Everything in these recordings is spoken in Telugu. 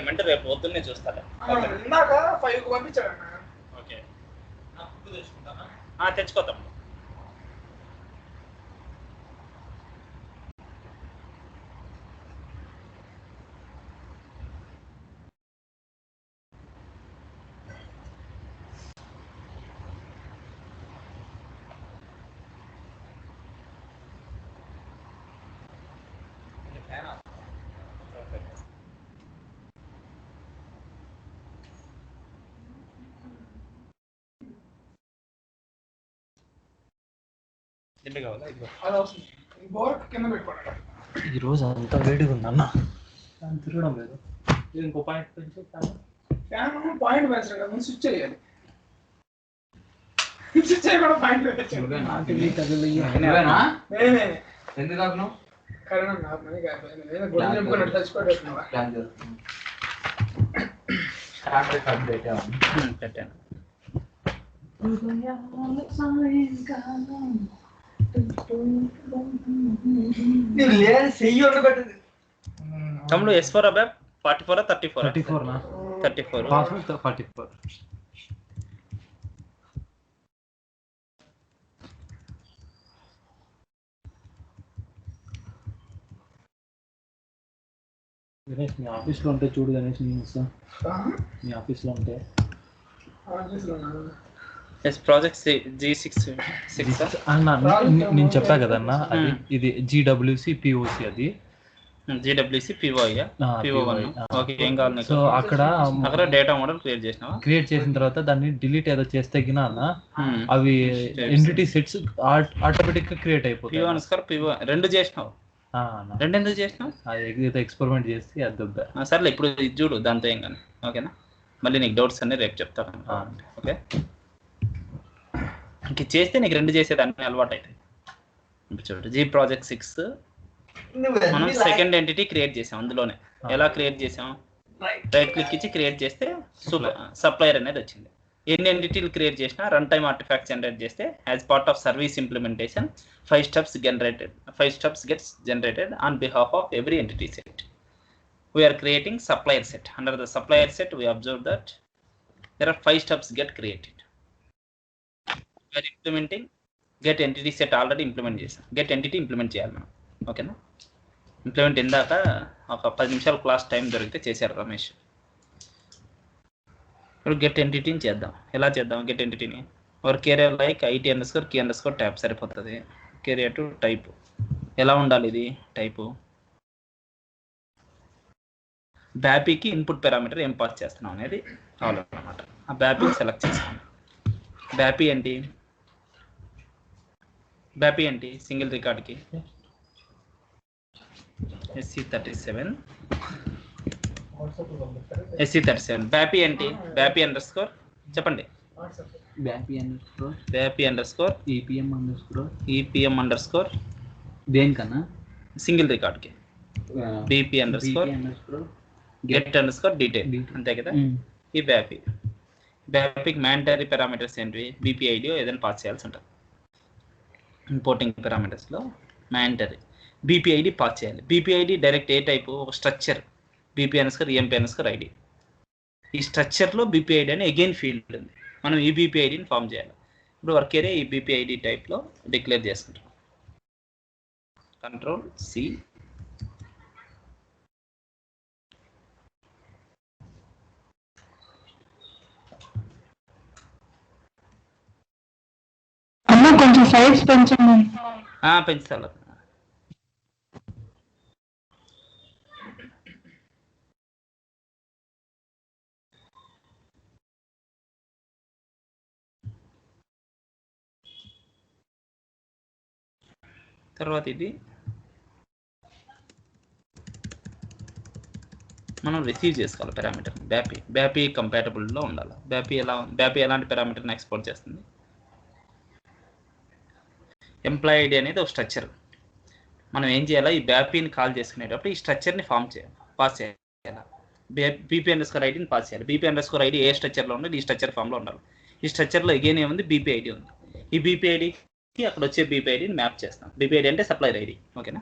పేమెంట్ రేపు పొద్దున్నే చూస్తాను. ఇందాక 5కి పంపించాడు. ఓకే తెచ్చుకోతాం. ఈ రోజు అంతా వేడిగా ఉంది అన్న, తిరగడం లేదు. ఇంకో పాయింట్ పెంచుతాను. పాయింట్ పెంచడం స్విచ్ చేయాలి. స్విచ్ చేయకుండా పాయింట్ ఎందుకు పెట్టాను. తమ్ముడు S4 అబ్బాయి 44 34 34 44. గణేష్ మీ ఆఫీస్లో ఉంటే చూడు గణేష్, నేను మీ ఆఫీస్లో ఉంటే ప్రాజెక్ట్ G6 అన్న నేను చెప్పా కదన్నా, అది ఇది GWC POC, అది GWC PO1. ఓకే, ఏం కావాలి? సో అక్కడ డేటా మోడల్ క్రియేట్ చేసిన తర్వాత దాన్ని డిలీట్ ఏదో చేస్తే గినా అవి ఎంటిటీ సెట్స్ ఆటోమేటిక్ గా క్రియేట్ అయిపోతాయి. రెండు చేసినావు, రెండు ఎందుకు చేసినావు? అది ఎక్స్పెరిమెంట్ చేసి అది దొబ్బా. సర్లే, ఇప్పుడు ఇది చూడు, దాంతో ఏం కానీ. ఓకేనా, మళ్ళీ నీకు డౌట్స్ అన్ని రేపు చెప్తాను. ఓకే, ఇంక చేస్తే నీకు రెండు చేసేదాన్ని అలవాటు అవుతాయి. చూడు, G ప్రాజెక్ట్ 6 మనం సెకండ్ ఎంటిటీ క్రియేట్ చేసాం. అందులోనే ఎలా క్రియేట్ చేసాం? రైట్ క్లిక్ ఇచ్చి క్రియేట్ చేస్తే సప్లయర్ అనేది వచ్చింది. ఎన్ని ఎంటిటీలు క్రియేట్ చేసినా రన్ టైమ్ ఆర్టిఫాక్ట్ జనరేట్ చేస్తే as part of service implementation 5 steps gets generated on behalf of every entity set. We are creating supplier set. Under the supplier set, we observe that there are 5 steps get created. We are implementing get entity set already implement చేసాం. get entity implement చేయాలి మనం. ఓకేనా, ఇంప్లిమెంట్ ఇందాక ఒక 10 నిమిషాలు క్లాస్ టైం దొరికితే చేశారు రమేష్. ఇప్పుడు గెట్ ఎంటిటీని చేద్దాం. ఎలా చేద్దాం గెట్ ఎంటిటీని? ఒక కేరియర్ లైక్ IT_key_ ట్యాబ్ సరిపోతుంది. కేరియర్ టు టైప్ ఎలా ఉండాలి? ఇది టైపు బ్యాపీకి ఇన్పుట్ పారామీటర్ ఏం పాస్ చేస్తున్నాం అనేది కావాలన్నమాట. ఆ బ్యాపీని సెలెక్ట్ చేసుకోండి. బ్యాపీ ఏంటి? సింగిల్ రికార్డ్కి SC37 బ్యాపీ ఏంటి? బ్యాపీ అండర్స్కోర్ చెప్పండి. బ్యాపీ అండర్స్కోర్ EPM అండర్స్కోర్ దేనికన్నా? సింగిల్ రికార్డ్కి BP underscore get underscore detail, అంతే కదా. ఈ బ్యాపీకి మ్యాండటరీ పారామీటర్స్ ఏంటివి? BPID ఏదైనా పాస్ చేయాల్సి ఉంటుంది. ఇంపోర్టింగ్ పారామీటర్స్లో మ్యాండటరీ BPID పాస్ చేయాలి. BPID డైరెక్ట్ ఏ టైపు? ఒక స్ట్రక్చర్ BP_EMP_ID. ఈ స్ట్రక్చర్లో BPID అని అగైన్ ఫీల్డ్ ఉంది. మనం ఈ BPIDని ఫామ్ చేయాలి. ఇప్పుడు వర్క్ ఏరియా ఈ BPID టైప్లో డిక్లేర్ చేసుకుంటాం. Ctrl+C. అమ్మ కొంచెం సైజ్ పెంచండి. పెంచుతాను. తర్వాత ఇది మనం రిసీవ్ చేసుకోవాలి పారామీటర్. బ్యాపీ కంపాటబుల్లో ఉండాలి. బ్యాపీ ఎలాంటి పారామీటర్ని ఎక్స్పోర్ట్ చేస్తుంది? ఎంప్లాయీ ఐడి అనేది ఒక స్ట్రక్చర్. మనం ఏం చేయాలి? ఈ బ్యాపీని కాల్ చేసుకునేటప్పుడు ఈ స్ట్రక్చర్ని పాస్ చేయాలి. BP_IDని పాస్ చేయాలి. BP_ID ఏ స్ట్రక్చర్లో ఉండాలి? ఈ స్ట్రక్చర్ ఫామ్లో ఉండాలి. ఈ స్ట్రక్చర్లో ఎగైన్ ఏముంది? BPID ఉంది. ఈ BPIDకి అక్కడ వచ్చే BPIDని మ్యాప్ చేస్తాం. BPID అంటే సప్లయర్ ఐడి. ఓకేనా,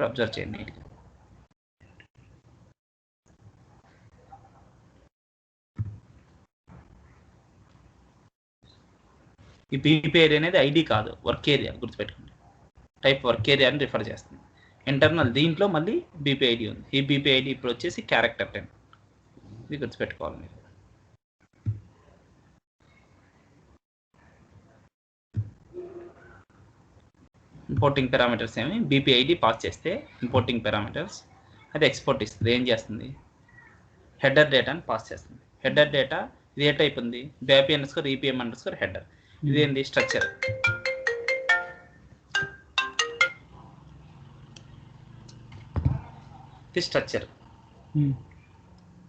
అబ్జర్వ్ చేయండి నీట్గా. ఈ బీపీ ఐడి అనేది ఐడి కాదు, వర్క్ ఏరియా గుర్తుపెట్టుకోండి. టైప్ వర్క్ ఏరియా అని రిఫర్ చేస్తుంది. ఇంటర్నల్ దీంట్లో మళ్ళీ బీపీ ఐడి ఉంది. ఈ బీపీ ఐడి ఇప్పుడు వచ్చేసి క్యారెక్టర్ 10. ఇది గుర్తుపెట్టుకోవాలి మీరు. ఇంపోర్టింగ్ పారామీటర్స్ ఏమి బీపీ ఐడి పాస్ చేస్తే ఇంపోర్టింగ్ పారామీటర్స్ అది ఎక్స్పోర్ట్ ఇస్తుంది. ఏం చేస్తుంది? హెడర్ డేటాని పాస్ చేస్తుంది. హెడర్ డేటా ఇది ఏ టైప్ ఉంది? BAP_EPM_ header. ఇదేంటి? స్ట్రక్చర్. ఇది స్ట్రక్చర్.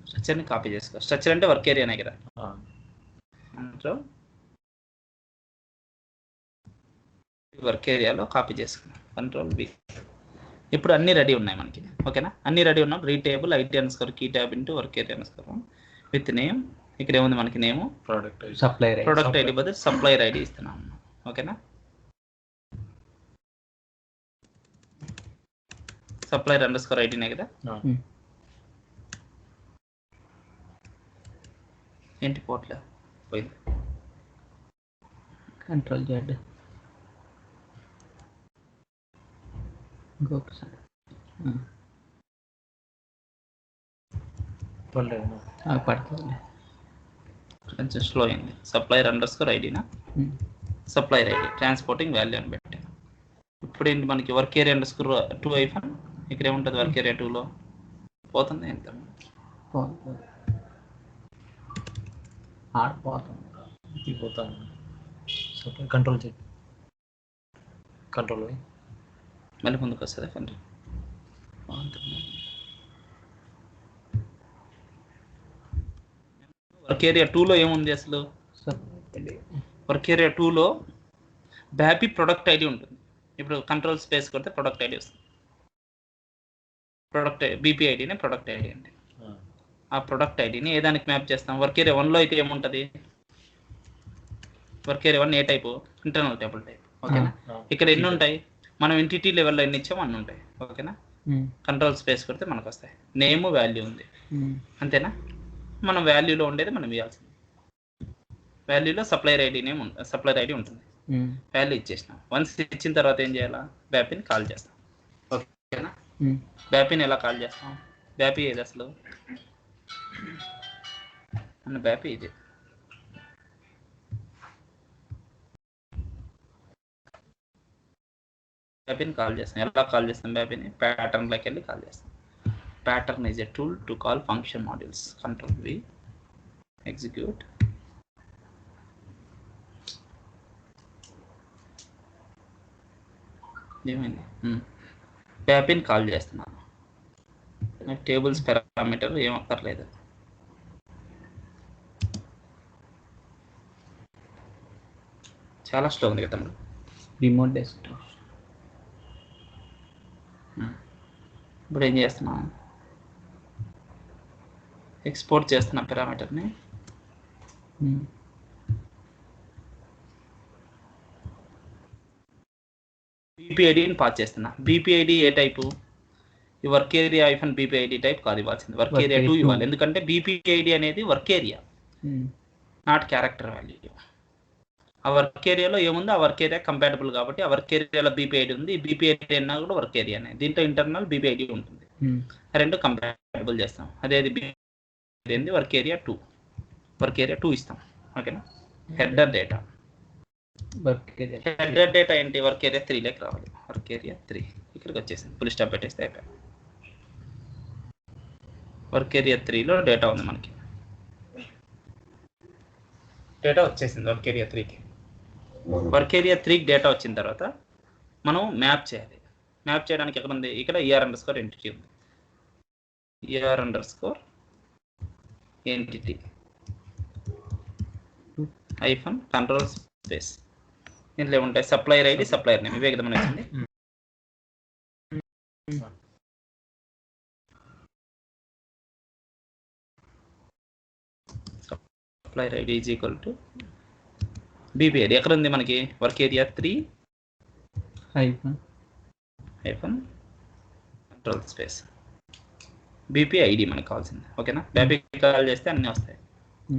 స్ట్రక్చర్ని కాపీ చేసుకో. స్ట్రక్చర్ అంటే వర్క్ ఏరియానే కదా. అందులో వర్క్ ఏరియాలో కాపీ చేసుకున్నాం. Ctrl+V. ఇప్పుడు అన్ని రెడీ ఉన్నాయి మనకి. ఓకేనా? అన్ని రెడీ ఉన్నాం. Read table IT_ key tab into work area_ with name. ఇక్కడ ఏముంది మనకి? నేమ్ ప్రోడక్ట్ ప్రొడక్ట్ ఐడి బదులు సప్లయర్ ఐడి ఇస్తున్నాం. ఓకేనా? సప్లయర్ _IDనే కదా. ఏంటి పోట్లే పోయింది. Ctrl+Z. ఇంకొకసారి పడుతుంది. కొంచెం స్లో అయింది. సప్లయర్ _IDనా? సప్లయర్ ఐడి ట్రాన్స్పోర్టింగ్ వాల్యూ అని పెట్టాను. ఇప్పుడు ఏంటి మనకి? వర్క్ ఏరియా _2 ఇక్కడ ఏముంటుంది? వర్క్ ఏరియా 2లో పోతుంది. ఎంత పోతాను. Ctrl+Z. Ctrl+V. మళ్ళీ ముందుకు వస్తుంది. కంట్రీ వర్క్ ఏరియా 2లో ఏముంది అసలు? వర్క్ ఏరియా 2లో BAP ప్రొడక్ట్ ఐడి ఉంటుంది. ఇప్పుడు కంట్రోల్ స్పేస్ కొడితే ప్రొడక్ట్ ఐడి వస్తుంది. ప్రొడక్ట్ బీపీ ఐడినే ప్రొడక్ట్ ఐడి అంటే. ఆ ప్రొడక్ట్ ఐడిని ఏ దానికి మ్యాప్ చేస్తాం? వర్క్ ఏరియా 1లో అయితే ఏముంటుంది? వర్క్ ఏరియా 1 ఏ టైపు? Internal table type. ఓకేనా? ఇక్కడ ఎన్ని ఉంటాయి? మనం ఎంటిటీ లెవెల్లో ఎన్ని ఇచ్చామో అన్ని ఉంటాయి. ఓకేనా? కంట్రోల్ స్పేస్ కొడితే మనకు వస్తాయి. నేమ్ వాల్యూ ఉంది. అంతేనా? మనం వాల్యూలో ఉండేది మనం ఇవ్వాల్సింది. Value supplier ID name supplier ID ఉంటుంది. వాల్యూ ఇచ్చేసినాం. వన్స్ ఇచ్చిన తర్వాత ఏం చేయాలా? బ్యాపీని కాల్ చేస్తాం. ఓకేనా? బ్యాపీని ఎలా కాల్ చేస్తాం? బ్యాపీ ఏది అసలు? మన బ్యాపీ ఇది. బ్యాపీని కాల్ చేస్తాం. ఎలా కాల్ చేస్తాం బ్యాపీని? ప్యాటర్న్లోకి వెళ్ళి కాల్ చేస్తాం. Pattern is a tool to call function modules. Ctrl+V. Execute. ఏమైంది? బ్యాపీని కాల్ చేస్తున్నాను. టేబుల్స్ పారామీటర్ ఏం అక్కర్లేదు. చాలా స్లో ఉంది కదా. Remote desktop. ఇప్పుడు ఏం చేస్తున్నాను? ఎక్స్పోర్ట్ చేస్తున్న పారామీటర్ని బీపీ ఐడిని పాస్ చేస్తున్నా. BP ID A type? ఈ work area -BP ID type కాదు ఇవ్వాల్సింది. వర్క్ ఏరియా 2 ఇవ్వాలి. ఎందుకంటే బీపీ ఐడి అనేది work area, not character value. ఆ వర్క్ ఏరియాలో ఏముంది? ఆ వర్క్ ఏరియా కంపాటబుల్ కాబట్టి ఆ వర్క్ ఏరియాలో బీపీ ఐడి ఉంది. బీపీ ఐడి అన్నా కూడా వర్క్ ఏరియానే. దీంట్లో ఇంటర్నల్ బీపీ ఐడి ఉంటుంది. రెండు కంపాటబుల్ చేస్తాం. అదేది వర్క్ ఏరియా 2. వర్క్ ఏరియా 2 ఇస్తాం. ఓకేనా? Header data. హెడర్ డేటా ఏంటి? వర్క్ ఏరియా 3 లోకి రావాలి. వర్క్ ఏరియా 3 ఇక్కడికి వచ్చేసింది. ఫుల్ స్టాప్ పెట్టేస్తే అయిపోయి. వర్క్ ఏరియా 3లో డేటా ఉంది మనకి. డేటా వచ్చేసింది వర్క్ ఏరియా 3కి. వర్క్ ఏరియా 3కి డేటా వచ్చిన తర్వాత మనం మ్యాప్ చేయాలి. మ్యాప్ చేయడానికి ఎక్కడ ఉంది? ఇక్కడ ER_entity ఉంది. ER_entity -control space. దీంట్లో ఏముంటాయి? Supplier ID, supplier name. ఇవే కదా మనం వచ్చింది. Supplier ID = BP ID. ఎక్కడ ఉంది మనకి? Work area 3 -control space BP ID మనకు కావాల్సింది. ఓకేనా? బ్యాపీ కాల్ చేస్తే అన్నీ వస్తాయి.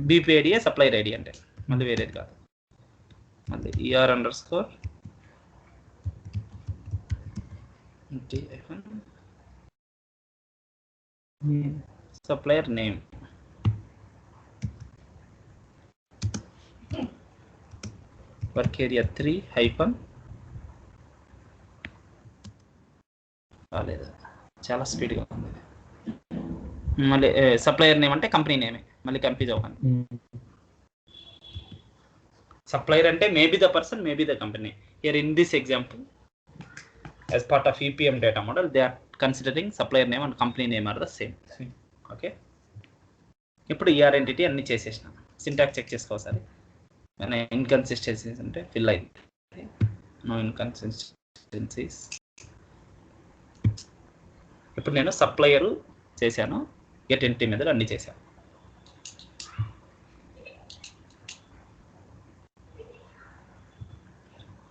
బీపీ ఐడియే సప్లయర్ ఐడి అంటే, మళ్ళీ వేరేది కాదు. మళ్ళీ ER underscore supplier name work area 3 hyphen రాలేదు, చాలా స్పీడ్గా ఉంది. మళ్ళీ సప్లయర్ నేమ్ అంటే కంపెనీ నేమే, మళ్ళీ కన్ఫ్యూజ్ అవ్వండి. సప్లయర్ అంటే maybe the person, maybe the company. Here in this example as part of EPM data model they are considering supplier name and company name are the same. Okay, ఇప్పుడు ER ఎంటిటీ అన్ని చేసేసిన. సింటాక్స్ చెక్ చేసుకోసారి, ఇన్కన్సిస్టెన్సీస్ అంటే ఫిల్ అయింది. No inconsistencies. ఇప్పుడు నేను సప్లయరు చేశాను, గెట్ ఎంటిటీ మీద అన్ని చేశాను.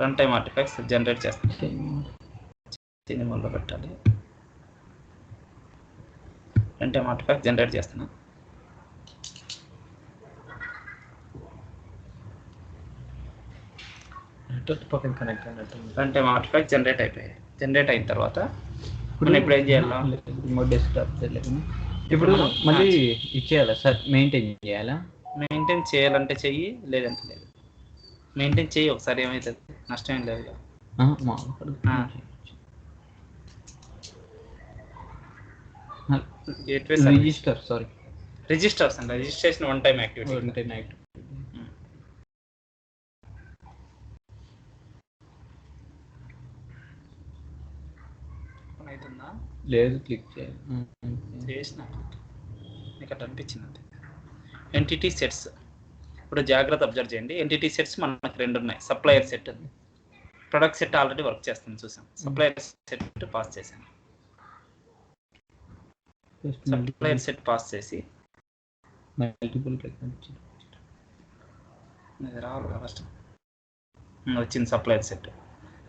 రన్ టైమ్ ఆర్టిఫాక్ట్స్ జనరేట్ చేస్తాను. దీన్ని మొదలు పెట్టాలి. రన్ టైమ్ ఆర్టిఫాక్ట్ జనరేట్ చేస్తున్నా. రన్ టైమ్ ఆర్టిఫాక్ట్ జనరేట్ అయిపోయాయి. జనరేట్ అయిన తర్వాత ఇప్పుడు ఏం చేయాలి? రిమోట్ డెస్క్టాప్ ఇప్పుడు మళ్ళీ ఇచ్చేయాలా సార్? మెయింటైన్ చేయాలా? మెయింటైన్ చేయాలంటే చెయ్యి, లేదంటే లేదు. మెయింటైన్ చెయ్యి, ఒకసారి ఏమవుతుంది, నష్టం ఏం లేదు. రిజిస్టర్స్ అండి, రిజిస్ట్రేషన్ వన్ టైం యాక్టివిటీ. అవుతుందా? లేదు, క్లిక్ చేసిన మీకు అట్లా అనిపించింది అంతే. ఎంటిటీ సెట్స్ ఇప్పుడు జాగ్రత్త అబ్జర్వ్ చేయండి. ఎంటిటీ సెట్స్ మనకు రెండు ఉన్నాయి. Supplier set, product set already work చేస్తుంది చూసాం. సప్లయర్ సెట్ పాస్ చేశాను. సప్లయర్ సెట్ పాస్ చేసి రావాలి ఫస్ట్ వచ్చింది సప్లయర్ సెట్.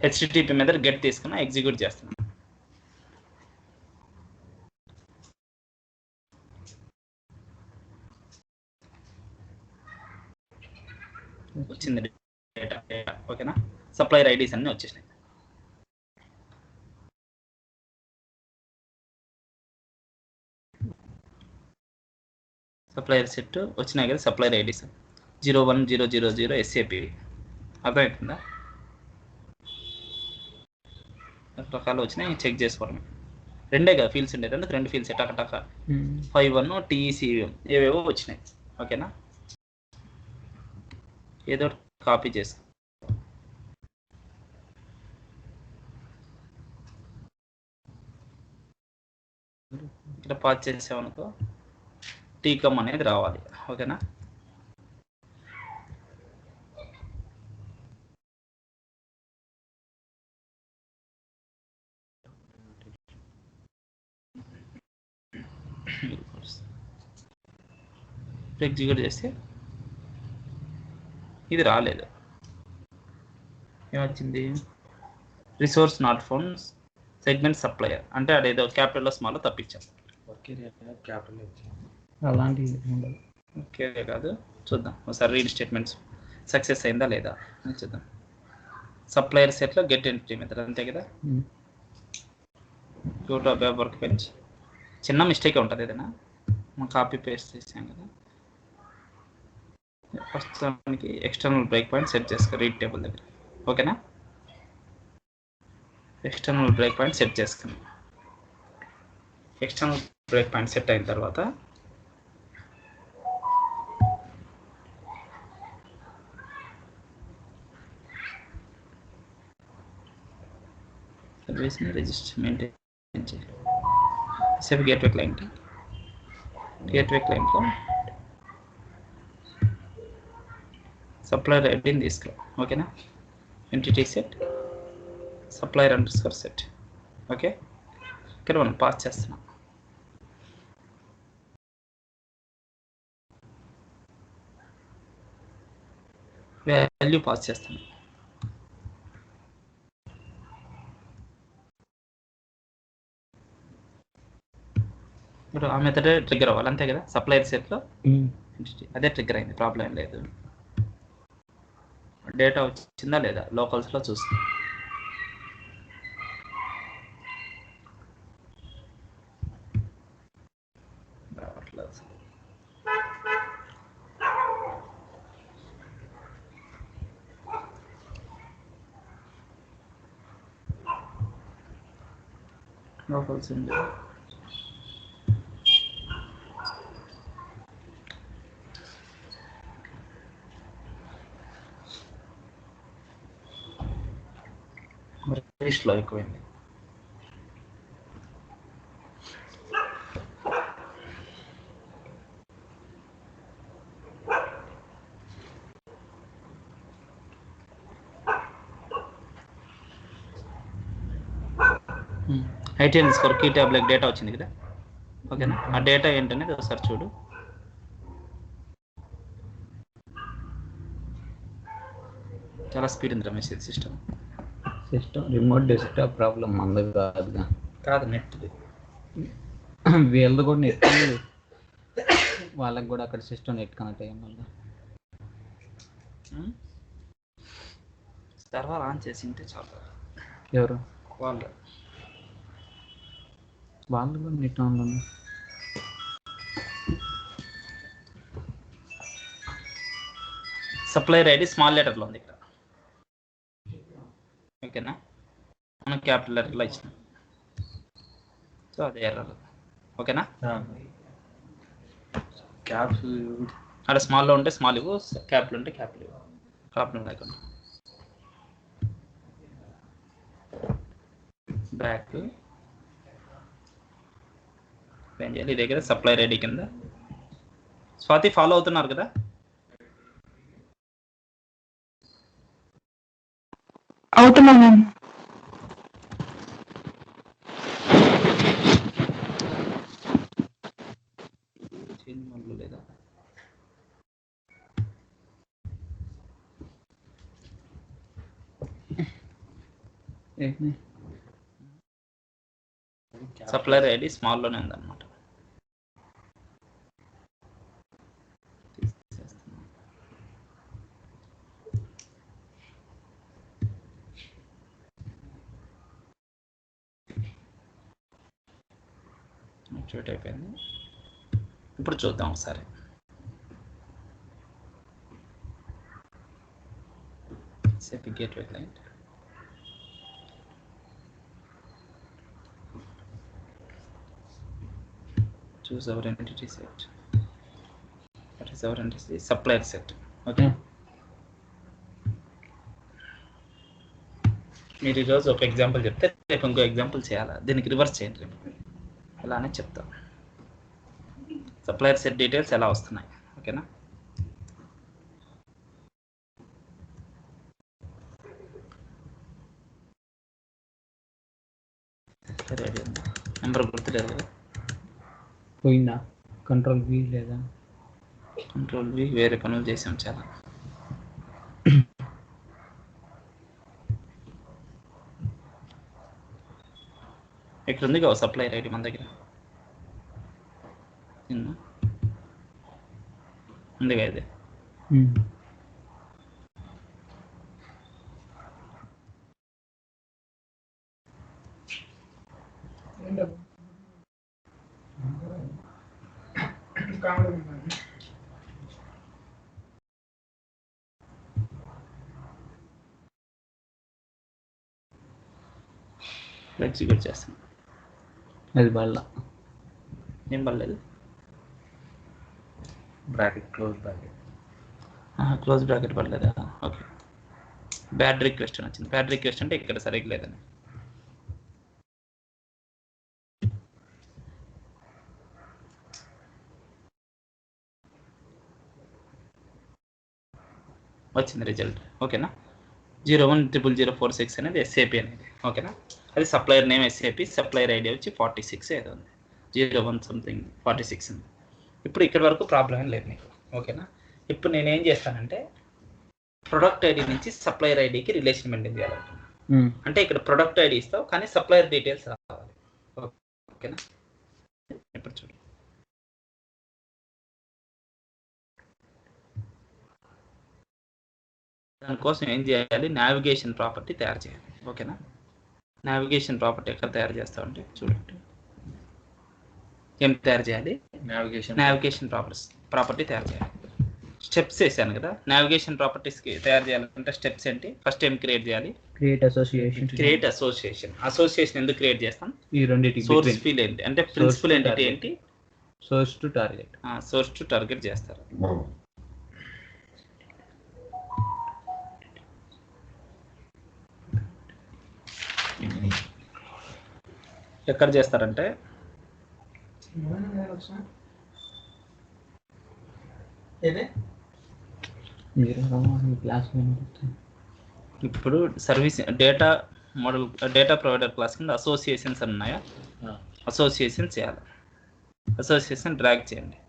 HTTP మీద గెట్ తీసుకున్నా, ఎగ్జిక్యూట్ చేస్తున్నాను. వచ్చింది డేటా. ఓకేనా, సప్లయర్ ఐడీస్ అన్నీ వచ్చేసినాయి. సప్లయర్ సెట్ వచ్చినాయి కదా, సప్లయర్ ఐడీస్ 01000 SAP. అర్థమవుతుందా? రకాలు వచ్చినాయి, చెక్ చేసుకోవడమే. రెండే కదా ఫీల్డ్స్ ఉండేది, అందుకు రెండు ఫీల్డ్స్ టక 51 TECVM ఏవేవో వచ్చినాయి. ఓకేనా, ఏదో కాపీ చేసుకో. ఇక్కడ పాస్ చేసామనుకో టీకమ్ అనేది రావాలి. ఓకేనా, ఎగ్జిక్యూట్ చేస్తే ఇది రాలేదు. ఏమొచ్చింది? Resource not found, segment supplier అంటే అదేదో క్యాపిటల్లో స్మాల్లో తప్పించాం. అలాంటివి ఉండదు. ఓకే కాదు, చూద్దాం ఒకసారి. రీడ్ స్టేట్మెంట్స్ సక్సెస్ అయిందా లేదా అని చూద్దాం. సప్లయర్ సెట్లో గెట్ ఎంటిటీ మెథడ్ అంతే కదా. Go to web work bench. చిన్న మిస్టేక్ ఉంటుంది ఏదైనా, మనం కాపీ పేస్ట్ చేసాం కదా. ప్రస్తుతానికి ఎక్స్టర్నల్ బ్రేక్ పాయింట్ సెట్ చేసుకో రీడ్ టేబుల్ దగ్గర. ఓకేనా, ఎక్స్టర్నల్ బ్రేక్ పాయింట్ సెట్ చేసుకున్నాం. ఎక్స్టర్నల్ బ్రేక్ పాయింట్ సెట్ అయిన తర్వాత సర్వీస్ని రిజిస్టర్ మెయింటైన్ చేయాలి. సేఫ్ గేట్వే క్లయింట్లో సప్లయర్ ఐడీని తీసుకో. ఓకేనా, entity set supplier underscore set. Okay, ఇక్కడ మనం పాస్ చేస్తున్నాం. వాల్యూ పాస్ చేస్తున్నాం. ఇప్పుడు ఆ మెథడ్ ట్రిగ్గర్ అవ్వాలి అంతే కదా. సప్లయర్ సెట్లో అదే ట్రిగ్గర్ అయింది, ప్రాబ్లం లేదు. డేటా వచ్చిందా లేదా లోకల్స్లో చూస్తాం. లోకల్స్ ఉంది. లిస్ట్లో ఎక్కువైంది. ITN score key tablet data వచ్చింది కదా, ఓకేనా? ఆ డేటా ఏంటనేది ఒకసారి చూడు. చాలా స్పీడ్ ఉంది Ramesh system. Remote desktop problem మందది కాదుగా. కాదు నెట్ది. వీళ్ళది కూడా నెట్, వాళ్ళకి కూడా అక్కడ సిస్టమ్ నెట్ కనెక్ట్ అయ్యాం మళ్ళీ. సర్వర్ ఆన్ చేసి ఉంటే చాలు. ఎవరు వాళ్ళు కూడా నెట్ ఆన్ ఉంది. సప్లైర్ ఐడి స్మాల్ లెటర్లో ఉంది ఇక్కడ, ఓకేనా? మనం క్యాపిటల్ లెటర్లో ఇచ్చినాం, సో అదే ఎర్రర్, ఓకేనా? క్యాప్స్ అక్కడ స్మాల్లో ఉంటే స్మాల్ ఇవ్వు, క్యాపిటల్ ఉంటే క్యాపిటల్ ఇవ్వు, ప్రాబ్లం లేకుండా. బ్యాక్ ఏం చేయాలి? ఇదే కదా సప్లై రెడీ కింద. స్వాతి ఫాలో అవుతున్నారు కదా? అవుతున్నాను. లేదా సప్లైర్ ఐడి స్మాల్లోనే ఉందన్నమాట. యాక్టివేట్ అయిపోయింది. ఇప్పుడు చూద్దాం ఒకసారి. SAP gateway client, choose our entity set. What is our entity? Supplier set. Okay. మీరు ఈరోజు ఒక ఎగ్జాంపుల్ చెప్తే రేపు ఇంకో ఎగ్జాంపుల్ చేయాలా, దీనికి రివర్స్ చేయండి రేపు. అలానే చెప్తాం సప్లయర్ సెట్ డీటెయిల్స్ ఎలా వస్తున్నాయి, ఓకేనా? నెంబర్ గుర్తులేదు కదా, పోయిందా? కంట్రోల్ V లేదా? కంట్రోల్ V వేరే పనులు చేసాం చాలా. ఇక్కడ ఉంది కదా సప్లైర్ ఐడి మన దగ్గర ఉంది కదా ఇది. ఎగ్జిక్యూట్ చేస్తాను. అది బల్ల ఏం పర్లేదు. Bracket close bracket, close bracket పడలేదా? ఓకే. బ్యాడ్ రిక్వెస్ట్ అని వచ్చింది. బ్యాడ్ రిక్వెస్ట్ అంటే ఇక్కడ సరిగ్గా లేదని. వచ్చింది రిజల్ట్, ఓకేనా? 010046 అనేది SAP అనేది, ఓకేనా? అది supplier name SAP, supplier ID వచ్చి 46 ఏదో ఉంది, 01 సంథింగ్ 46 ఉంది. ఇప్పుడు ఇక్కడ వరకు ప్రాబ్లం ఏం లేదు మీకు, ఓకేనా? ఇప్పుడు నేను ఏం చేస్తానంటే ప్రొడక్ట్ ఐడి నుంచి సప్లయర్ ఐడికి రిలేషన్ మెయింటైన్ చేయాలంటున్నాను. అంటే ఇక్కడ ప్రొడక్ట్ ఐడి ఇస్తావు కానీ సప్లయర్ డీటెయిల్స్ రావాలి, ఓకేనా? ఇప్పుడు చూడు, దానికోసం ఏం చేయాలి, నావిగేషన్ ప్రాపర్టీ తయారు చేయాలి. ఓకేనా, నావిగేషన్ ప్రాపర్టీ ఎక్కడ తయారు చేస్తామంటే చూడండి, ఏం తయారు చేయాలి, నావిగేషన్ ప్రాపర్టీ తయారు చేయాలి. స్టెప్స్ వేసాను కదా, నావిగేషన్ ప్రాపర్టీస్కి తయారు చేయాలంటే స్టెప్స్ ఏంటి, ఫస్ట్ ఏం క్రియేట్ చేయాలి, క్రియేట్ అసోసియేషన్. అసోసియేషన్ ఎందుకు క్రియేట్ చేస్తాం, ఈ రెండింటికి సోర్స్ ఫీల్ ఏంటి అంటే ప్రిన్సిపల్ ఎంటిటీ ఏంటి, సోర్స్ టు టార్గెట్ చేస్తారు. ఎక్కడ చేస్తారంటే క్లాస్ ఇప్పుడు service data model data provider class కింద అసోసియేషన్స్ అని ఉన్నాయా, అసోసియేషన్ చేయాలి. అసోసియేషన్ డ్రాగ్ చేయండి,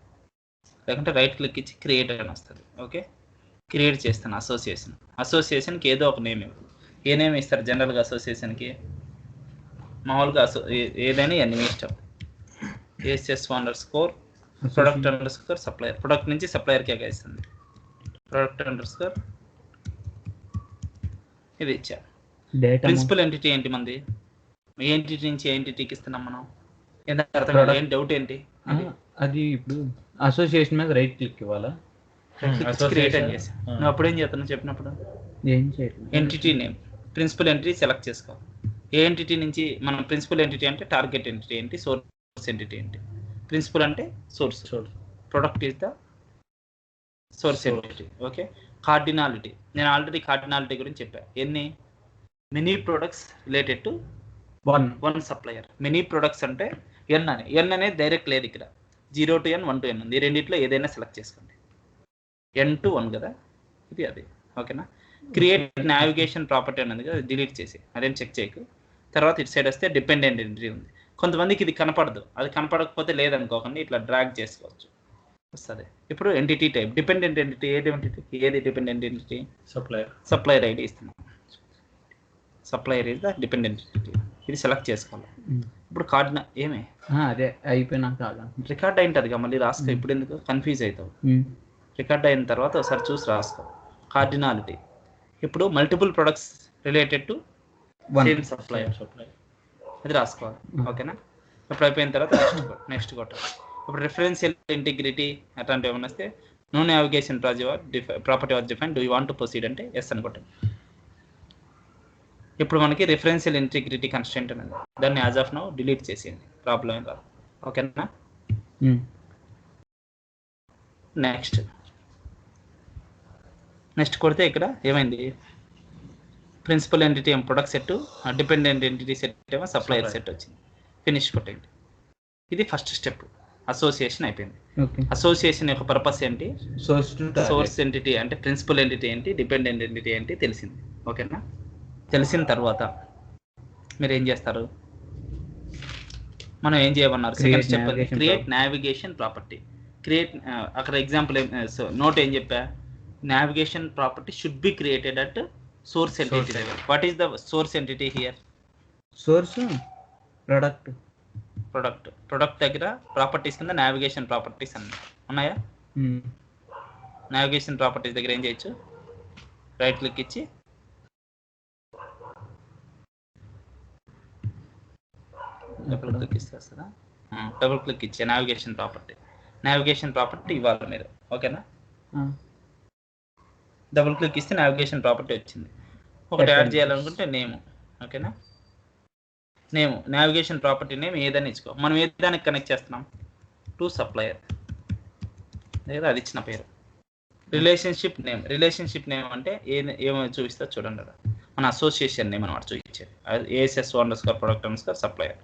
లేకుంటే రైట్ క్లిక్ ఇచ్చి క్రియేట్ అని వస్తుంది. ఓకే, క్రియేట్ చేస్తాను అసోసియేషన్కి ఏదో ఒక నేమ్ ఇవ్వాలి. ఏ నేమ్ ఇస్తారు జనరల్గా అసోసియేషన్కి, మామూలుగా ఏదైనా అన్ని ఇష్టం. ASS_, product_ supplier, ప్రొడక్ట్ నుంచి సప్లయర్కి ఇస్తుంది. product_ ఇది ఇచ్చా. ప్రిన్సిపల్ ఎంటిటీ ఏంటి మంది, ఏ ఎంటిటీ నుంచి ఏ ఎంటిటీకి ఇస్తున్నాం మనం, ఏం డౌట్ ఏంటి, అది ఇప్పుడు అసోసియేషన్ మీద రైట్ క్లిక్ ఇవ్వాలా, క్రియేట్ అని చేసి నువ్వు అప్పుడు ఏం చేస్తున్నావు చెప్పినప్పుడు, ఏం చేయాలి, entity name principal entity select చేసుకోవాలి. ఏ ఎంటిటీ నుంచి మనం ప్రిన్సిపల్ ఎంటిటీ అంటే టార్గెట్ ఎంటిటీ ఏంటి, సోర్స్ ఎంటిటీ ఏంటి, ప్రిన్సిపల్ అంటే source, product is the source entity. Okay, cardinality, నేను ఆల్రెడీ కార్డినాలిటీ గురించి చెప్పాను. ఎన్ని, many products related to one supplier. Many products అంటే ఎన్ అనేది డైరెక్ట్ లేదు ఇక్కడ, 0 to N 1 to N ఉంది. ఈ రెండిట్లో ఏదైనా సెలెక్ట్ చేసుకోండి. N to 1 కదా, ఇది అది. ఓకేనా, క్రియేట్ నావిగేషన్ ప్రాపర్టీ అనేది కదా, డిలీట్ చేసి అదేం చెక్ చేయకు. తర్వాత ఇటు సైడ్ వస్తే డిపెండెంట్ ఎంటిటీ ఉంది. కొంతమందికి ఇది కనపడదు, అది కనపడకపోతే లేదనుకోకండి ఇట్లా డ్రాగ్ చేసుకోవచ్చు, వస్తుంది. ఇప్పుడు ఎంటిటీ టైప్ డిపెండెంట్ ఎంటిటీ, ఏది డిపెండెంట్ ఎంటిటీ, సప్లయర్ ఐడి ఇస్తున్నాం. Supplier is the dependent entity, ఇది సెలెక్ట్ చేసుకోవాలి. ఇప్పుడు కార్డ్ ఏమే అదే అయిపోయినాక రికార్డ్ అయింటదిగా, మళ్ళీ రాసుకో. ఇప్పుడు ఎందుకు కన్ఫ్యూజ్ అవుతావు, రికార్డ్ అయిన తర్వాత ఒకసారి చూసి రాసుకో. కార్డినాలిటీ, ఇప్పుడు multiple products related to same supplier, అది రాసుకోవాలి. ఓకేనా, ఇప్పుడు అయిపోయిన తర్వాత నెక్స్ట్ కొట్టాలి. ఇప్పుడు రిఫరెన్షియల్ ఇంటిగ్రిటీ అట్లాంటివి ఏమైనా వస్తే no navigation property was define, do you want to proceed అంటే ఎస్ అని కొట్టాలి. ఇప్పుడు మనకి రిఫరెన్షియల్ ఇంటిగ్రిటీ కన్స్టెంట్ అనేది, దాన్ని యాజ్ ఆఫ్ నౌ డిలీట్ చేసేయండి, ప్రాబ్లం ఏం కాదు. ఓకేనా, నెక్స్ట్ కొడితే ఇక్కడ ఏమైంది, ప్రిన్సిపల్ ఎంటిటీ ఏమో product set, dependent entity set ఏమో సప్లయర్ సెట్ వచ్చింది. ఫినిష్ కొట్టండి. ఇది ఫస్ట్ స్టెప్, అసోసియేషన్ అయిపోయింది. అసోసియేషన్ యొక్క పర్పస్ ఏంటి, సోర్స్ ఎంటిటీ అంటే ప్రిన్సిపల్ ఎంటిటీ ఏంటి, డిపెండెంట్ ఎంటిటీ ఏంటి తెలిసింది. ఓకేనా, తెలిసిన తర్వాత మీరు ఏం చేస్తారు, మనం ఏం చేయమన్నారు, second step create navigation property. Create అక్కడ ఎగ్జాంపుల్ నోట్ ఏం చెప్పా, navigation property should be created at source entity level. What is the source entity here? Source product దగ్గర ప్రాపర్టీస్ కింద నావిగేషన్ ప్రాపర్టీస్ అన్నీ ఉన్నాయా, నావిగేషన్ ప్రాపర్టీస్ దగ్గర ఏం చేయొచ్చు, రైట్ క్లిక్ ఇచ్చి డబుల్ క్లిక్ ఇస్తే వస్తుందా, డబుల్ క్లిక్ ఇచ్చే నావిగేషన్ ప్రాపర్టీ ఇవ్వాలి మీరు. ఓకేనా, డబుల్ క్లిక్ ఇస్తే నావిగేషన్ ప్రాపర్టీ వచ్చింది. ఒకటి యాడ్ చేయాలనుకుంటే నేమ్. ఓకేనా, నేమ్ నావిగేషన్ ప్రాపర్టీ నేమ్ ఏదైనా ఇచ్చుకో. మనం ఏ దానికి కనెక్ట్ చేస్తున్నాం, టు సప్లయర్ లేదా అది ఇచ్చిన పేరు. రిలేషన్షిప్ నేమ్ అంటే ఏమో చూపిస్తా చూడండి, కదా మన అసోసియేషన్ నేమ్ అనమాట చూపించేది. ASS_, product_ supplier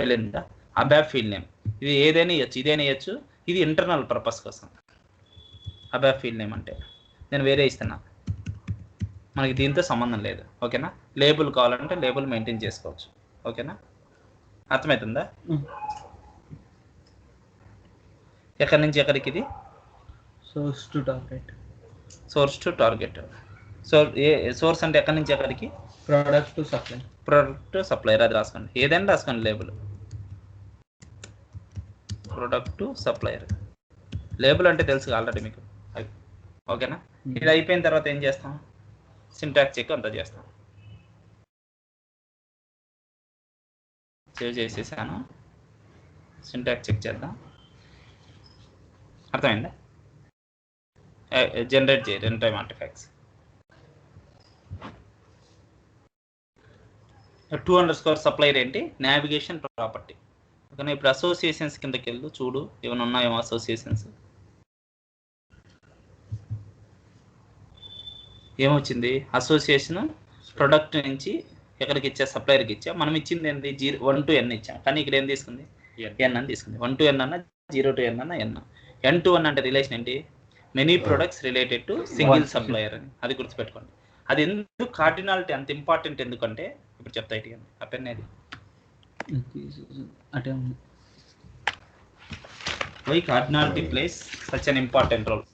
వెళ్ళిందా. అబాబ్ ఫీల్డ్ నేమ్, ఇది ఏదైనా ఇవ్వచ్చు, ఇదైనా ఇవ్వచ్చు, ఇది ఇంటర్నల్ పర్పస్ కోసం. అబాబ్ ఫీల్డ్ నేమ్ అంటే నేను వేరే ఇస్తున్నా, మనకి దీంతో సంబంధం లేదు. ఓకేనా, లేబుల్ కావాలంటే లేబుల్ మెయింటైన్ చేసుకోవచ్చు. ఓకేనా, అర్థమవుతుందా, ఎక్కడి నుంచి ఎక్కడికి, ఇది సోర్స్ టు టార్గెట్. సోర్స్ అంటే ఎక్కడి నుంచి ఎక్కడికి, ప్రొడక్ట్ సప్లయర్, అది రాసుకోండి, ఏదైనా రాసుకోండి లేబుల్, ప్రొడక్ట్ సప్లయర్. లేబుల్ అంటే తెలుసు ఆల్రెడీ మీకు. ఓకేనా, ఇది అయిపోయిన తర్వాత ఏం చేస్తాం, సింటాక్స్ చెక్ అంతా చేస్తాం. సేవ్ చేసేసాను. సింటాక్స్ చెక్ చేద్దాం. అర్థమైందా? జనరేట్ చేయి రన్ టైమ్ ఆర్టిఫాక్ట్స్. 2_ సప్లైర్ ఏంటి? Navigation property. ఓకేనా? ఇప్పుడు అసోసియేషన్స్ కిందకి వెళ్ళు, చూడు ఏమైనా ఉన్నాయేమో అసోసియేషన్స్. ఏమొచ్చింది? అసోసియేషన్ ప్రొడక్ట్ నుంచి ఎక్కడికి ఇచ్చా? సప్లైర్కి ఇచ్చా. మనం ఇచ్చింది ఏంటి? 1 to n ఇచ్చాం, కానీ ఇక్కడ ఏం తీసుకుంది? n అని తీసుకుంది. 1 to n అన్న 0 to n అన్న n. n to 1 అంటే రిలేషన్ ఏంటి? Many products related to single supplier అని. అది గుర్తుపెట్టుకోండి. అది ఎందుకు కార్డినాలిటీ అంత ఇంపార్టెంట్ ఎందుకంటే ఇప్పుడు చెప్తా. ఇటు ఆ పెన్ ఏది? Why cardinality plays such an important role.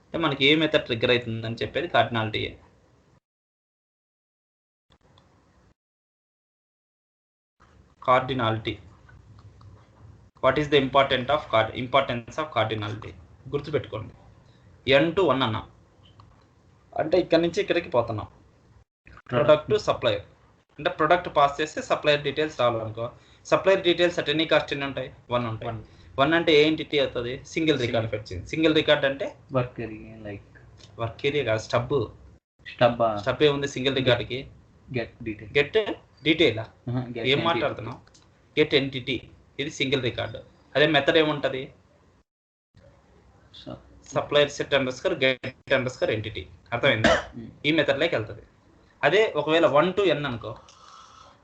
అంటే మనకి ఏ మెథడ్ ట్రిగ్గర్ అవుతుందని చెప్పేది cardinality. Cardinality, what is the importance of cardinality గుర్తుపెట్టుకోండి. n to 1 అన్నా అంటే ఇక్కడ నుంచి ఇక్కడికి పోతున్నాం. ప్రొడక్ట్ టు సప్లయర్ అంటే ప్రొడక్ట్ పాస్ చేస్తే సప్లయర్ డీటెయిల్స్ రావాలనుకో. Supplier details at any cost ఎన్ని ఉంటాయి? 1 ఉంటాయి. 1 అంటే ఏ ఎంటిటీ అవుతుంది? Single record fetching. Single record అంటే work area, like work area కాదు, స్టబ్ ఏముంది సింగిల్ రికార్డ్కి? Get detail. ఏం మాట్లాడుతున్నావు? గెట్ ఎంటిటీ, ఇది సింగిల్ రికార్డు. అదే మెథడ్ ఏముంటుంది? Supplier set underscore get underscore entity. అర్థమైందా? ఈ మెథడ్లోకి వెళ్తుంది. అదే ఒకవేళ 1 to n అనుకో,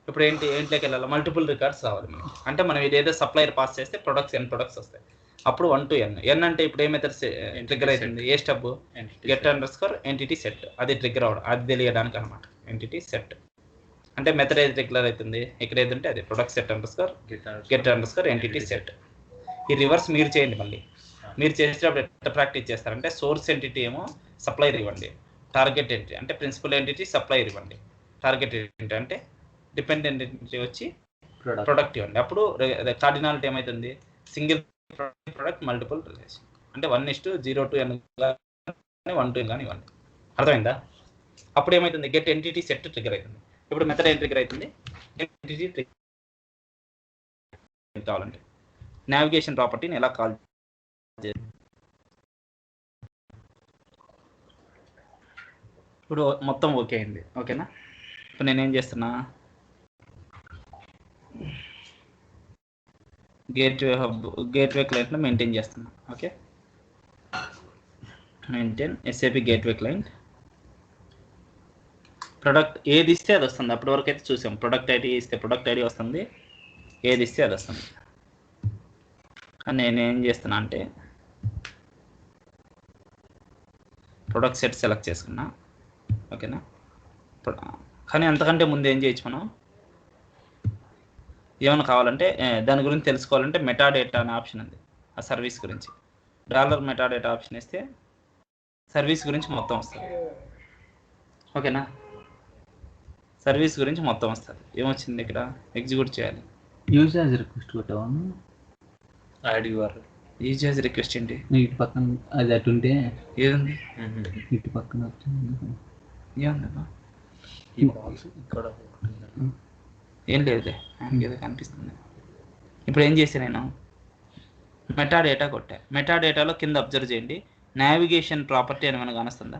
ఇప్పుడు ఏంటిలోకి వెళ్ళాలి? మల్టిపుల్ రికార్డ్స్ రావాలి మనకి. అంటే మనం ఇదేదో సప్లయర్ పాస్ చేస్తే ప్రొడక్ట్స్ n ప్రొడక్ట్స్ వస్తాయి. అప్పుడు 1 to n. n అంటే ఇప్పుడు ఏ మెథడ్ ట్రిగ్గర్ అవుతుంది? ఏ stub? Get underscore entity set. అది ట్రిగ్గర్ అవడం, అది తెలియడానికి అనమాట. ఎంటిటీ సెట్ అంటే మెథడ్ ఏది ట్రిగ్గర్ అవుతుంది? ఇక్కడ ఏది ఉంటే అది product set underscore get underscore entity set. ఈ రివర్స్ మీరు చేయండి. మళ్ళీ మీరు చేసేటప్పుడు ఎట్లా ప్రాక్టీస్ చేస్తారంటే సోర్స్ ఎంటిటీ ఏమో సప్లైర్ ఇవ్వండి, టార్గెట్ ఎంటిటీ అంటే ప్రిన్సిపల్ ఎంటిటీ సప్లైర్ ఇవ్వండి, టార్గెట్ ఎంటిటీ అంటే డిపెండెంట్ ఎంటిటీ వచ్చి ప్రొడక్ట్ ఇవ్వండి. అప్పుడు కార్డినాలిటీ ఏమవుతుంది? Single product multiple relation. అంటే 1:0 to n కానీ 1 to n కానీ ఇవ్వండి. అర్థమైందా? అప్పుడు ఏమవుతుంది? గెట్ ఎంటిటీ సెట్ ట్రిగ్గర్ అవుతుంది. ఇప్పుడు మెథడ్ ఏం ట్రిగ్గర్ అవుతుంది? ఎంటిటీ ట్రిగ్గర్ కావాలంటే నావిగేషన్ ప్రాపర్టీని ఎలా కాల్ చేయాలి? ఇప్పుడు మొత్తం ఓకే అయింది. ఓకేనా? ఇప్పుడు నేనేం చేస్తున్నా? గేట్వే క్లయింట్ను మెయింటైన్ చేస్తున్నా. Okay, maintain SAP gateway client. Product ఏది ఇస్తే అది వస్తుంది. అప్పటి వరకు అయితే చూసాం. ప్రొడక్ట్ ఐడి ఇస్తే ప్రొడక్ట్ ఐడి వస్తుంది, ఏది ఇస్తే అది వస్తుంది. నేనేం చేస్తున్నా అంటే ప్రొడక్ట్ సెట్ సెలెక్ట్ చేసుకున్నా. ఓకేనా? కానీ అంతకంటే ముందు ఏం చేయొచ్చు మనం? ఏమైనా కావాలంటే దాని గురించి తెలుసుకోవాలంటే మెటాడేటా అనే ఆప్షన్ ఉంది. ఆ సర్వీస్ గురించి $మెటాడేటా ఆప్షన్ ఇస్తే సర్వీస్ గురించి మొత్తం వస్తుంది. ఓకేనా? సర్వీస్ గురించి మొత్తం వస్తుంది. ఏమొచ్చింది ఇక్కడ? ఎగ్జిక్యూట్ చేయాలి. యూజ్ యాజ్ రిక్వెస్ట్ కొట్టాను. యూజ్ యాజ్ రిక్వెస్ట్ ఏంటి? ఇటు పక్కన అది అటుంటే ఏదుంది? ఇటు పక్కన వచ్చింది. ఏముందమ్మా? ఏం లేదులే, ఏదో కనిపిస్తుంది. ఇప్పుడు ఏం చేసా నేను? మెటాడేటా కొట్టా. మెటాడేటాలో కింద అబ్జర్వ్ చేయండి, నావిగేషన్ ప్రాపర్టీ అని మనకు కానొస్తుందా?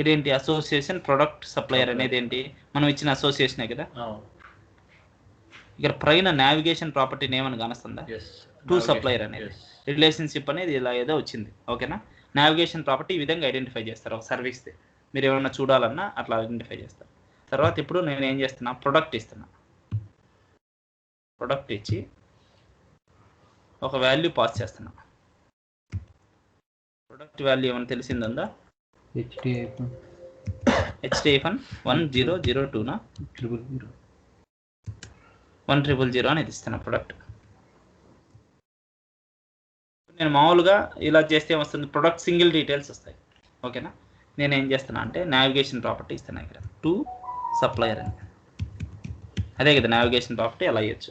ఇదేంటి? అసోసియేషన్ ప్రొడక్ట్ సప్లయర్ అనేది ఏంటి? మనం ఇచ్చిన అసోసియేషనే కదా. ఇక్కడ పైన నావిగేషన్ ప్రాపర్టీ నేమ్ అని కానొస్తుందా? టు సప్లయర్ అనేది రిలేషన్షిప్ అనేది ఇలా ఏదో వచ్చింది. ఓకేనా? నావిగేషన్ ప్రాపర్టీ ఈ విధంగా ఐడెంటిఫై చేస్తారు ఒక సర్వీస్ది. మీరు ఏమైనా చూడాలన్నా అట్లా ఐడెంటిఫై చేస్తారు. తర్వాత ఇప్పుడు నేను ఏం చేస్తున్నా? ప్రొడక్ట్ ఇస్తున్నా. ప్రొడక్ట్ ఇచ్చి ఒక వాల్యూ పాస్ చేస్తున్నా. ప్రొడక్ట్ వాల్యూ ఏమైనా తెలిసిందా? HTF 1002 1000 అనేది ఇస్తున్నా ప్రొడక్ట్. నేను మామూలుగా ఇలా చేస్తే ఏమొస్తుంది? ప్రొడక్ట్ సింగిల్ డీటెయిల్స్ వస్తాయి. ఓకేనా? నేను ఏం చేస్తున్నా అంటే నావిగేషన్ ప్రాపర్టీ ఇస్తున్నా ఇక్కడ టు సప్లయర్ అని. అదే కదా నావిగేషన్ ప్రాపర్టీ అలా ఇవ్వచ్చు.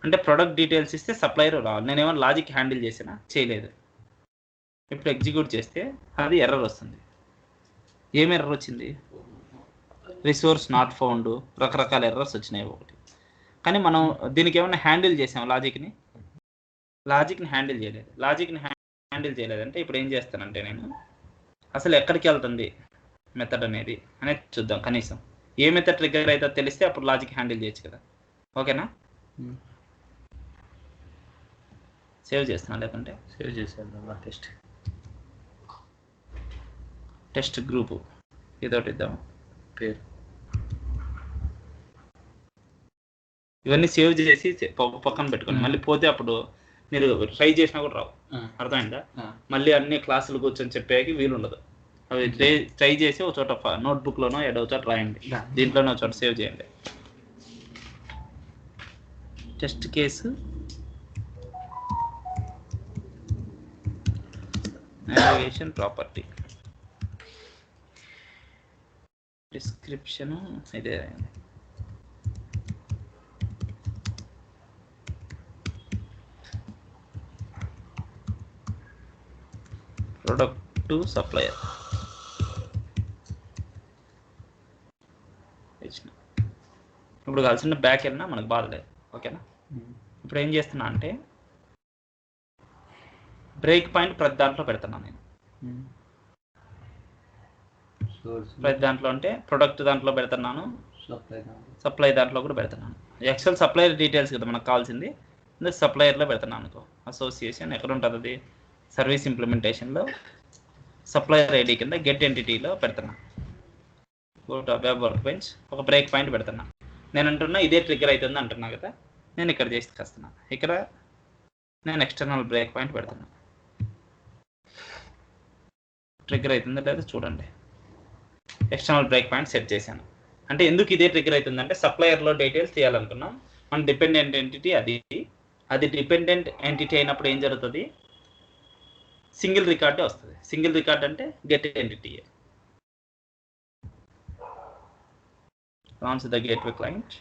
అంటే ప్రొడక్ట్ డీటెయిల్స్ ఇస్తే సప్లయర్ రావాలి. నేనేమో లాజిక్ హ్యాండిల్ చేసినా చేయలేదు. ఇప్పుడు ఎగ్జిక్యూట్ చేస్తే అది ఎర్రర్ వస్తుంది. ఏం ఎర్రర్ వచ్చింది? రిసోర్స్ నాట్ ఫౌండ్, రకరకాల ఎర్రర్స్ వచ్చినాయి ఒకటి. కానీ మనం దీనికి ఏమైనా హ్యాండిల్ చేసాం లాజిక్ని హ్యాండిల్ చేయలేదు. హ్యాండిల్ చేయలేదంటే ఇప్పుడు ఏం చేస్తానంటే నేను అసలు ఎక్కడికి వెళ్తుంది మెథడ్ అనేది చూద్దాం. కనీసం ఏ మెథడ్ ట్రిగ్గర్ అయితే తెలిస్తే అప్పుడు లాజిక్ హ్యాండిల్ చేయొచ్చు కదా. ఓకేనా? సేవ్ చేస్తున్నా, లేకుంటే సేవ్ చేసేద్దాం. టెస్ట్ గ్రూప్ ఇదొకటి ఇద్దాం పేరు. ఇవన్నీ సేవ్ చేసి పక్కన పెట్టుకోండి. మళ్ళీ పోతే అప్పుడు మీరు ట్రై చేసినా కూడా రావు. అర్థమైందా? మళ్ళీ అన్ని క్లాసులు కూర్చొని చెప్పేకి వీలుండదు. అవి ట్రై చేసి ఒక చోట నోట్బుక్లోనో ఏడో చోట రాయండి, దీంట్లోనో ఒక చోట సేవ్ చేయండి. Test case navigation property description ఇదే. ప్రొడక్ట్ టు సప్లయర్ ఇప్పుడు కావాల్సిన బ్యాక్ వెళ్ళినా మనకు బాధ లేదు. ఓకేనా? ఇప్పుడు ఏం చేస్తున్నా అంటే బ్రేక్ పాయింట్ ప్రతి దాంట్లో పెడుతున్నాను నేను. ప్రతి దాంట్లో అంటే ప్రొడక్ట్ దాంట్లో పెడుతున్నాను, సప్లై దాంట్లో కూడా పెడుతున్నాను. యాక్చువల్ సప్లయర్ డీటెయిల్స్ కదా మనకు కావాల్సింది, సప్లయర్లో పెడుతున్నాను అనుకో. అసోసియేషన్ ఎక్కడ ఉంటుంది? అది సర్వీస్ ఇంప్లిమెంటేషన్లో సప్లయర్ ఐడి కింద గెట్ ఎంటిటీలో పెడుతున్నాను. వెబ్ వర్క్ బెంచ్ ఒక బ్రేక్ పాయింట్ పెడుతున్నా. నేను అంటున్నా ఇదే ట్రిగ్గర్ అవుతుంది అంటున్నా కదా, నేను ఇక్కడ చేసి వస్తున్నాను. ఇక్కడ నేను ఎక్స్టర్నల్ బ్రేక్ పాయింట్ పెడుతున్నా. ట్రిగ్గర్ అవుతుందో లేదో చూడండి. ఎక్స్టర్నల్ బ్రేక్ పాయింట్ సెట్ చేశాను. అంటే ఎందుకు ఇదే ట్రిగ్గర్ అవుతుందంటే సప్లయర్లో డీటెయిల్స్ తీయాలనుకున్నాం. మన డిపెండెంట్ ఎంటిటీ అది డిపెండెంట్ ఎంటిటీ అయినప్పుడు ఏం జరుగుతుంది? సింగిల్ రికార్డే వస్తుంది. సింగిల్ రికార్డ్ అంటే get entity. launch the gateway client.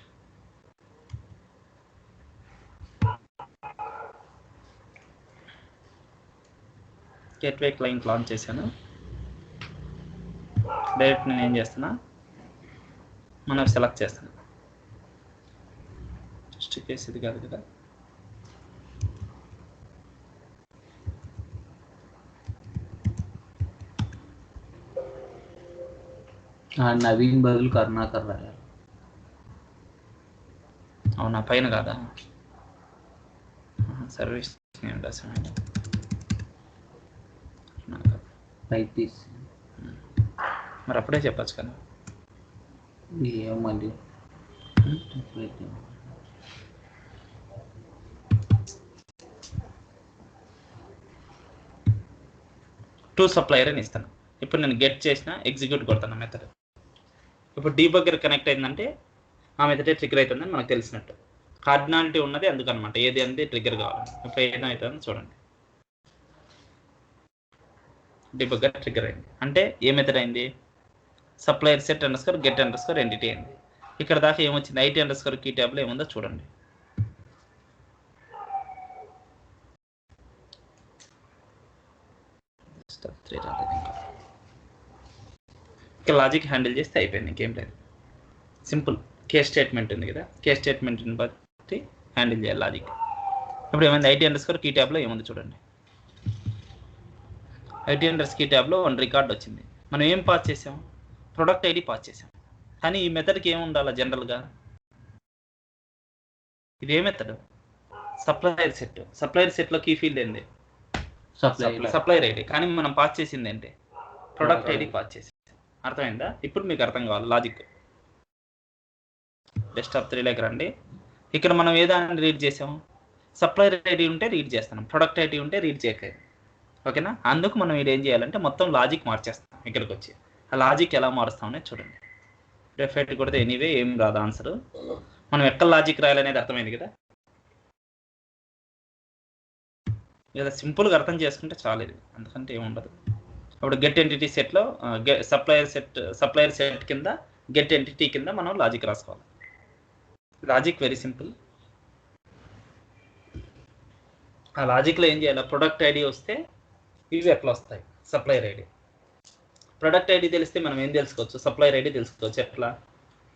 Gateway client launch చేశాను. డైరెక్ట్ నేను ఏం చేస్తున్నా, మనం సెలెక్ట్ చేస్తాను. జస్ట్ కేసు ఇది కాదు కదా, నవీన్ బదులు కరుణాకర్ రాయాలి. అవునా? పైన కాదా? సర్వీస్ నేమ్ రాసాను. మరి అప్పుడే చెప్పచ్చు కదా. మళ్ళీ టు సప్లయర్ అని ఇస్తాను. ఇప్పుడు నేను గెట్ చేసిన ఎగ్జిక్యూట్ కొడతాను మెథడ్. ఇప్పుడు డీబగ్గర్ కనెక్ట్ అయిందంటే ఆ మెథడే ట్రిగ్గర్ అవుతుందని మనకు తెలిసినట్టు. కార్డినాలిటీ ఉన్నది అందుకనమాట, ఏది అంది ట్రిగ్గర్ కావాలి. ఇప్పుడు ఏమవుతుందో చూడండి. డీబగ్గర్ ట్రిగ్గర్ అయింది అంటే ఏ మెథడ్ అయింది? Supplier set underscore get underscore entity అయింది. ఇక్కడ దాకా ఏమొచ్చింది? ఐటీ అండర్స్కోర్ కీ ట్యాబ్లో ఏముందో చూడండి. ఇక్కడ లాజిక్ హ్యాండిల్ చేస్తే అయిపోయింది, ఇంకేం లేదు. సింపుల్. కేస్ స్టేట్మెంట్ ఉంది కదా, కేస్ స్టేట్మెంట్ని బట్టి హ్యాండిల్ చేయాలి లాజిక్. ఇప్పుడు ఏమైంది? ఐటీ అండర్స్కోర్ కీ ట్యాబ్లో ఏముంది చూడండి. ఐటీ అండర్స్ కీ ట్యాబ్లో 1 రికార్డ్ వచ్చింది. మనం ఏం పాస్ చేసాం? ప్రొడక్ట్ ఐడి పాస్ చేసాం. కానీ ఈ మెథడ్కి ఏమి ఉండాలి జనరల్గా? ఇది ఏ మెథడ్? Supplier set. సప్లయర్ సెట్లో కీ ఫీల్డ్ ఏంది? Supplier ID. కానీ మనం పాస్ చేసింది ఏంటి? ప్రొడక్ట్ ఐడి పాస్ చేసి. అర్థమైందా? ఇప్పుడు మీకు అర్థం కావాలి లాజిక్. డెస్క్టాప్ 3లోకి రండి. ఇక్కడ మనం ఏదాన్ని రీడ్ చేసాం? సప్లయర్ ఐడి ఉంటే రీడ్ చేస్తాం, ప్రొడక్ట్ ఐడి ఉంటే రీడ్ చేయట్లేదు. ఓకేనా? అందుకు మనం ఇది ఏం చేయాలంటే మొత్తం లాజిక్ మార్చేస్తాం. ఇక్కడికి వచ్చి ఆ లాజిక్ ఎలా మారుస్తామనే చూడండి. డెఫినెట్ కొడితే ఎనీవే ఏం రాదు ఆన్సర్. మనం ఎక్కడ లాజిక్ రాయాలనేది అర్థమైంది కదా. లేదా సింపుల్గా అర్థం చేసుకుంటే చాలు ఇది, అందుకంటే ఏముండదు. ఇప్పుడు గెట్ ఎంటిటీ సెట్లో సప్లయర్ సెట్ కింద గెట్ ఎంటిటీ కింద మనం లాజిక్ రాసుకోవాలి. Logic very simple. ఆ లాజిక్లో ఏం చేయాలి? ప్రొడక్ట్ ఐడి వస్తే ఇవి ఎట్లా వస్తాయి? Supplier ID. ప్రొడక్ట్ ఐడి తెలిస్తే మనం ఏం తెలుసుకోవచ్చు? సప్లయర్ ఐడి తెలుసుకోవచ్చు. ఎట్లా?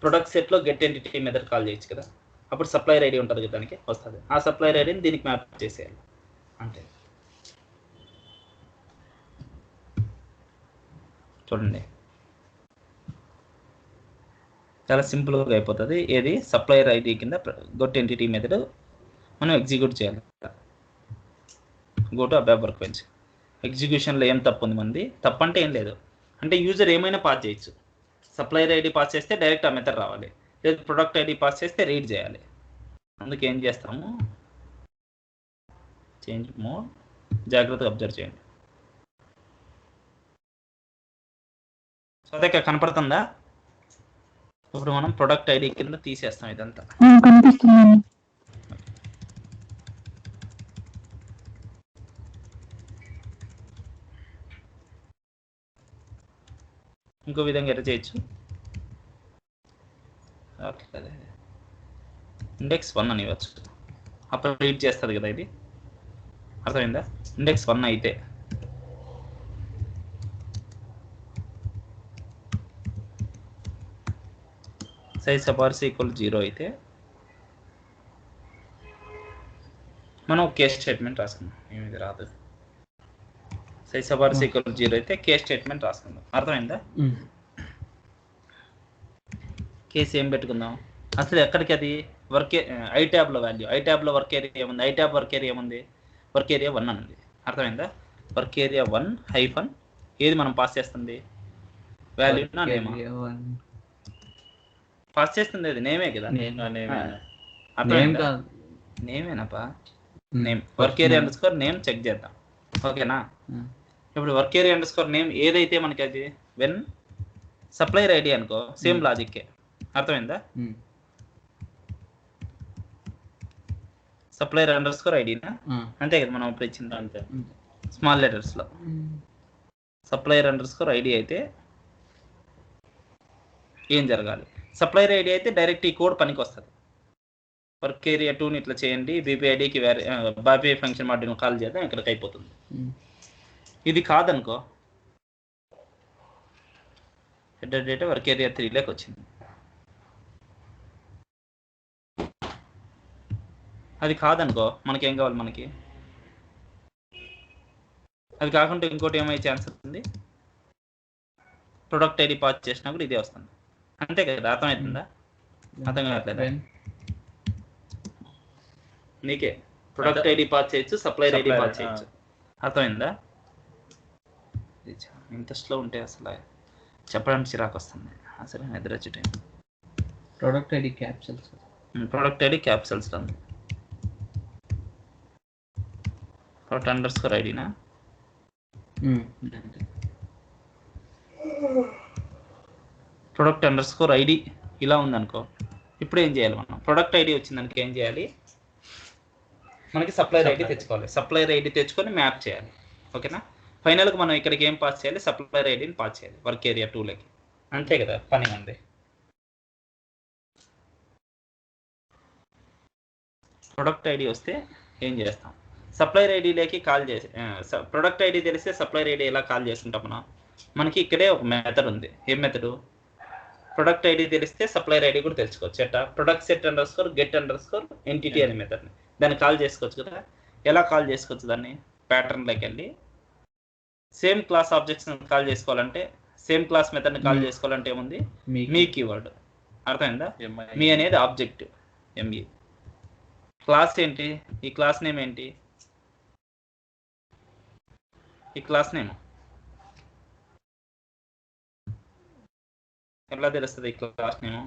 ప్రొడక్ట్ సెట్లో గెట్ ఎంటిటీ మెథడ్ కాల్ చేయొచ్చు కదా, అప్పుడు సప్లయర్ ఐడి ఉంటుంది కదా, దానికి వస్తుంది. ఆ సప్లయర్ ఐడిని దీనికి మ్యాప్ చేసేయాలి అంటే. చూడండి చాలా సింపుల్గా అయిపోతుంది. ఏది సప్లయర్ ఐడి కింద గొట్ ఎంటిటీ మెథడ్ మనం ఎగ్జిక్యూట్ చేయాలి. Go to ABAP workbench. ఎగ్జిక్యూషన్లో ఏం తప్పు ఉంది మంది? తప్పు అంటే ఏం లేదు, అంటే యూజర్ ఏమైనా పాస్ చేయొచ్చు. సప్లయర్ ఐడి పాస్ చేస్తే డైరెక్ట్ ఆ మెథడ్ రావాలి, లేదు ప్రొడక్ట్ ఐడి పాస్ చేస్తే రీడ్ చేయాలి. అందుకే ఏం చేస్తాము, చేంజ్ మోడ్, జాగ్రత్తగా అబ్జర్వ్ చేయండి. సో అదే కనపడుతుందా? ఇప్పుడు మనం ప్రొడక్ట్ ఐడి కింద తీసేస్తాం ఇదంతా. కనిపిస్తుందండి. ఇంకో విధంగా ఎట్లా చేయొచ్చు, ఇండెక్స్ 1 అని ఇవ్వచ్చు, అప్పుడు రీడ్ చేస్తుంది కదా ఇది. అర్థమైందా? ఇండెక్స్ 1 అయితే సైజ్ సబార్స్ ఈక్వల్ 0 అయితే మనం కేస్ స్టేట్మెంట్ రాసుకుందాం. ఏమిది రాదు. సైజ్ సబార్స్ ఈక్వల్ 0 అయితే కేస్ స్టేట్మెంట్ రాసుకుందాం. అర్థమైందా? కేసు ఏం పెట్టుకుందాం అసలు? ఎక్కడికి అది? వర్క్ ఐ ట్యాబ్లో వాల్యూ, ఐ ట్యాబ్లో వర్క్ ఏరియా ఏముంది? ఐ ట్యాబ్ వర్క్ ఏరియా ఏముంది? వర్క్ ఏరియా 1 అని ఉంది. అర్థమైందా? వర్క్ ఏరియా 1 హైఫన్ ఏది మనం పాస్ చేస్తుంది? వాల్యూ నా నేమా? పాస్ చేస్తుంది అది నేమే కదా. నేమేనాపా? Name. Work area underscore name check చేద్దాం. ఓకేనా? ఇప్పుడు work area underscore name ఏదైతే మనకి అది వెన్ సప్లయర్ ఐడి అనుకో, సేమ్ లాజిక్కే. అర్థమైందా? సప్లయర్ అండర్ స్కోర్ ఐడినా అంతే కదా మనం ఇప్పుడు ఇచ్చింది. అంతే స్మాల్ లెటర్స్లో సప్లయర్ అండర్ స్కోర్ ఐడి అయితే ఏం జరగాలి? సప్లయర్ ఐడి అయితే డైరెక్ట్ ఈ కోడ్ పనికి వస్తుంది. వర్క్ ఏరియా 2ని ఇట్లా చేయండి, బీపీఐడికి వేరే బీపీఐ ఫంక్షన్ మాడ్యూల్ కాల్ చేద్దాం, ఇక్కడికి అయిపోతుంది. ఇది కాదనుకో, హెడర్ డేటా వర్క్ ఏరియా 3లోకి వచ్చింది. అది కాదనుకో మనకేం కావాలి? మనకి అది కాకుండా ఇంకోటి ఏమయ్యే ఛాన్స్ ఉంది? ప్రొడక్ట్ ఐడి పాస్ చేసినప్పుడు ఇదే వస్తుంది. అంతే కదా? అర్థమవుతుందా? అర్థం కావట్లేదా నీకే? ప్రొడక్ట్ ఐడి పాస్ చేయొచ్చు, సప్లైర్ ఐడి పాస్ చేయొచ్చు. అర్థమైందా? ఇంట్రెస్ట్లో ఉంటే అసలు చెప్పడానికి చిరాకు వస్తుంది. అసలు నిద్ర వచ్చే time. Product ID capitals, product ID capitals ఉంది. ప్రొడక్ట్ అండర్ స్కోర్ ఐడినా? ప్రొడక్ట్ అండర్ స్కోర్ ఐడి ఇలా ఉందనుకో, ఇప్పుడు ఏం చేయాలి మనం? ప్రొడక్ట్ ఐడి వచ్చిందానికి ఏం చేయాలి? మనకి సప్లైర్ ఐడి తెచ్చుకోవాలి. సప్లైర్ ఐడి తెచ్చుకొని మ్యాప్ చేయాలి. ఓకేనా? ఫైనల్గా మనం ఇక్కడికి ఏం పాస్ చేయాలి? సప్లైర్ ఐడిని పాస్ చేయాలి వర్క్ ఏరియా 2లోకి. అంతే కదా? పని ఉంది. ప్రొడక్ట్ ఐడి వస్తే ఏం చేస్తాం? సప్లైర్ ఐడిలోకి కాల్ చేసి, ప్రొడక్ట్ ఐడి తెలిస్తే సప్లైర్ ఐడి ఎలా కాల్ చేసుకుంటాం మనం? మనకి ఇక్కడే ఒక మెథడ్ ఉంది. ఏం మెథడు? ప్రొడక్ట్ ఐడి తెలిస్తే సప్లైర్ ఐడి కూడా తెలుసుకోవచ్చు. ఎట్టా? Product set underscore get underscore entity అనే మెథడ్ని దాన్ని కాల్ చేసుకోవచ్చు కదా. ఎలా కాల్ చేసుకోవచ్చు దాన్ని? ప్యాటర్న్లోకి వెళ్ళి సేమ్ క్లాస్ ఆబ్జెక్ట్స్ని కాల్ చేసుకోవాలంటే, సేమ్ క్లాస్ మెథడ్ని కాల్ చేసుకోవాలంటే ఏముంది? మీ కీవర్డ్. అర్థమైందా? మీ అనేది ఆబ్జెక్ట్, ఎంఈ. క్లాస్ ఏంటి? ఈ క్లాస్ నేమ్ ఏంటి? ఈ క్లాస్ నేమ్ ఎలా తెలుస్తుంది? ఈ క్లాస్ నేమ్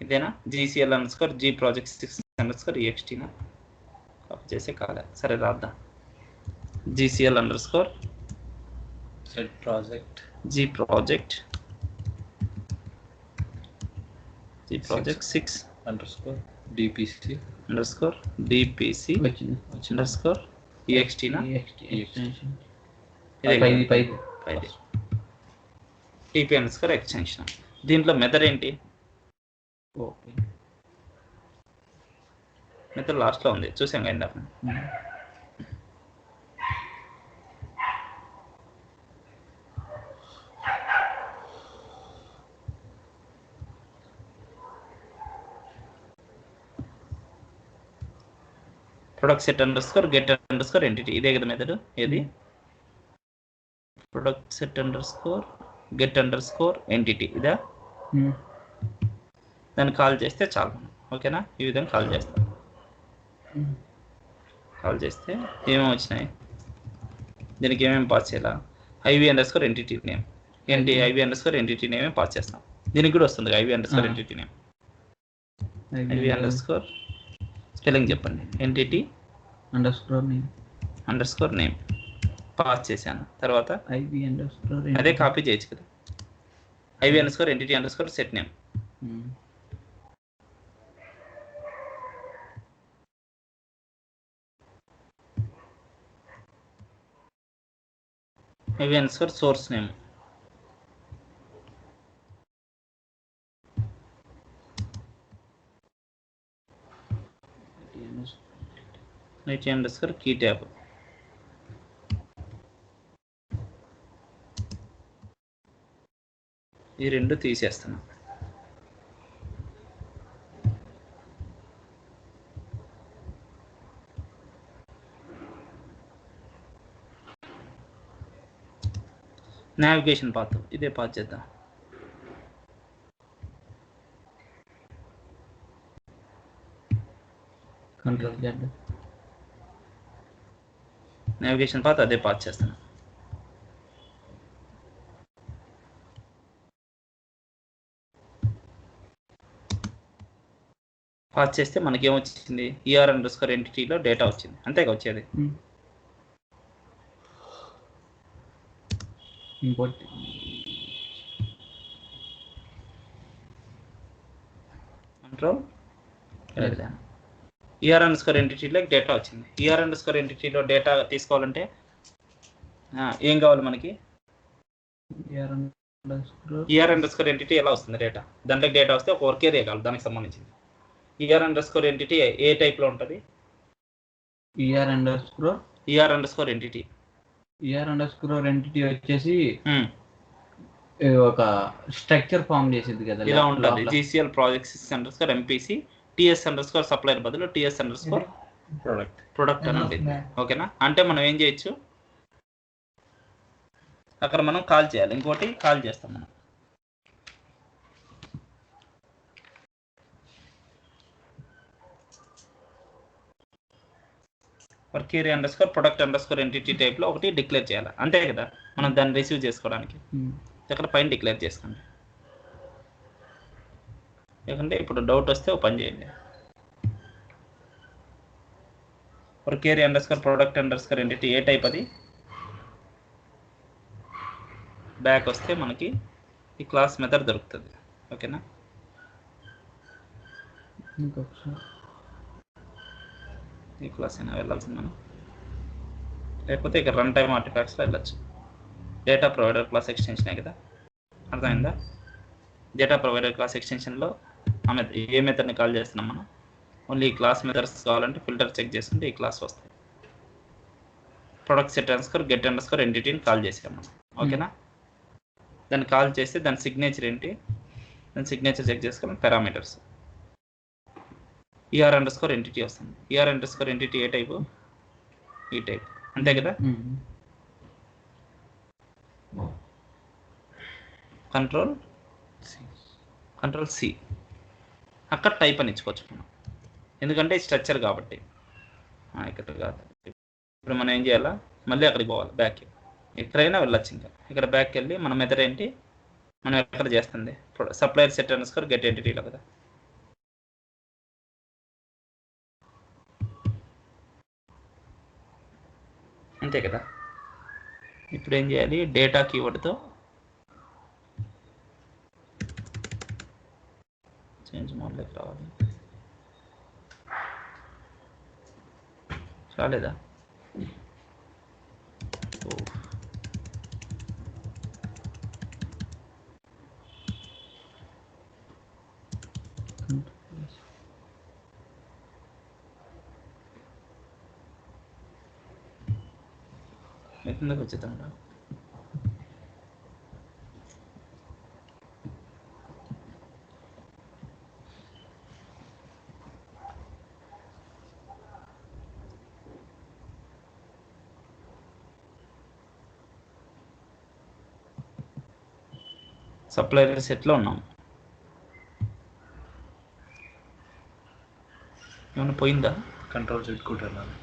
ఇదేనా? GCL underscore G project 6 underscore ఈఎక్స్టీనా? కాపీ చేసే కాలే, సరే రాద్దాం. GCL underscore set project G project 6 underscore DPC underscore DPC underscore ఈఎక్స్టీనా? TP underscore extension. దీంట్లో మెథడ్ ఏంటి? మెథడ్ లాస్ట్లో ఉంది, చూసాం కదా ఇందాక. Product set underscore get underscore entity, ఇదే కదా మెథడ్. ఏది product set underscore get underscore entity, ఇదా? దాన్ని కాల్ చేస్తే చాలు మనం. ఓకేనా? ఈ విధంగా కాల్ చేస్తాం. కాల్ చేస్తే ఏమేమి వచ్చినాయి, దీనికి ఏమేమి పాస్ చేయాలా? IV underscore entity name, IV underscore entity నేమే పాస్ చేస్తాం. దీనికి కూడా వస్తుంది IV underscore entity name. IV underscore spelling చెప్పండి. Entity underscore name pass చేశాను. తర్వాత ఐవి అండర్ స్కోర్ అదే కాపీ చేయొచ్చు కదా. IV underscore entity underscore set name. IV underscore source name. IT underscore key tab. ఈ రెండు తీసేస్తున్నాం. నావిగేషన్ పాత్, ఇదే పాత్ చేద్దాం. Control Z. నావిగేషన్ పాత్ అదే పాత్ చేస్తున్నాం. పాస్ చేస్తే మనకి ఏమొచ్చింది? ఈఆర్ అండర్ స్కోర్ ఎంటిటీలో డేటా వచ్చింది. అంతేగా వచ్చేది. Import control ER underscore ఎంటిటీలో డేటా వచ్చింది. ఈఆర్ అండర్ స్కోర్ ఎంటిటీలో డేటా తీసుకోవాలంటే ఏం కావాలి మనకి? ఈఆర్ అండర్ స్కోర్ ఎంటిటీ ఎలా వస్తుంది డేటా? దాంట్లోకి డేటా వస్తే ఒక వర్క్ ఏరియా కావాలి దానికి సంబంధించింది. ఈఆర్ అండర్ స్కోర్ ఎంటిటీ ఏ టైప్లో ఉంటుంది? ఈఆర్ అండర్ స్కోర్ ఎంటిటీ వచ్చేసి ఒక స్ట్రక్చర్ ఫామ్ చేసింది కదా, ఇలా ఉంటుంది. GCL project 6 underscore MPC TS underscore supplier బదులు టీఎస్ అండర్ స్కోర్ ప్రొడక్ట్ అని ఉంటుంది. ఓకేనా? అంటే మనం ఏం చేయొచ్చు, అక్కడ మనం కాల్ చేయాలి. ఇంకోటి కాల్ చేస్తాం మనం. Work area underscore product underscore entity టైప్లో ఒకటి డిక్లేర్ చేయాలి. అంతే కదా, మనం దాన్ని రిసీవ్ చేసుకోవడానికి. ఇక్కడ పైన డిక్లేర్ చేసుకోండి. ఎందుకంటే ఇప్పుడు డౌట్ వస్తే ఒక పని చేయండి. Work area underscore product underscore entity ఏ టైప్ అది? బ్యాక్ వస్తే మనకి ఈ క్లాస్ మెథడ్ దొరుకుతుంది. ఓకేనా? ఈ క్లాస్ అయినా వెళ్ళాల్సింది మనం, లేకపోతే ఇక్కడ రన్ టైమ్ ఆర్టిఫాక్ట్స్లో వెళ్ళచ్చు. డేటా ప్రొవైడర్ క్లాస్ ఎక్స్టెన్షనే కదా, అర్థమైందా? డేటా ప్రొవైడర్ క్లాస్ ఎక్స్టెన్షన్లో ఏ మెథడ్ని కాల్ చేస్తున్నాం మనం? ఓన్లీ ఈ క్లాస్ మెథడ్స్ కావాలంటే ఫిల్టర్ చెక్ చేసుకుంటే ఈ క్లాస్ వస్తాయి. Product set underscore get underscore ఎంటిటీని కాల్ చేసాం మనం. ఓకేనా? దాన్ని కాల్ చేస్తే దాని సిగ్నేచర్ ఏంటి, దాని సిగ్నేచర్ చెక్ చేసుకోవాలి. Parameters ER underscore entity వస్తుంది. ఈఆర్ అండర్ స్కోర్ ఎంటిటీ ఏ టైపు? ఈ టైప్. అంతే కదా? కంట్రోల్ సి, అక్కడ టైప్ అని ఇచ్చుకోవచ్చు మనం, ఎందుకంటే స్ట్రక్చర్ కాబట్టి. ఇక్కడ కాదు. ఇప్పుడు మనం ఏం చేయాలా, మళ్ళీ అక్కడికి పోవాలి, బ్యాక్. ఎక్కడైనా వెళ్ళొచ్చు. ఇంకా ఇక్కడ బ్యాక్కి వెళ్ళి మన మెథడ్ ఏంటి, మనం ఎక్కడ చేస్తుంది? Supplier set underscore get ఎంటిటీలో కదా. అంతే కదా? ఇప్పుడు ఏం చేయాలి, డేటా కీవర్డ్తో చేంజ్ మోడ్లోకి రావాలి. రాలేదా? ఎందుకు వచ్చేద్దాం సప్లైర్ సెట్లో ఉన్నాం. ఏమైనా పోయిందా? కంట్రోల్ చెట్టుకుంటున్నాను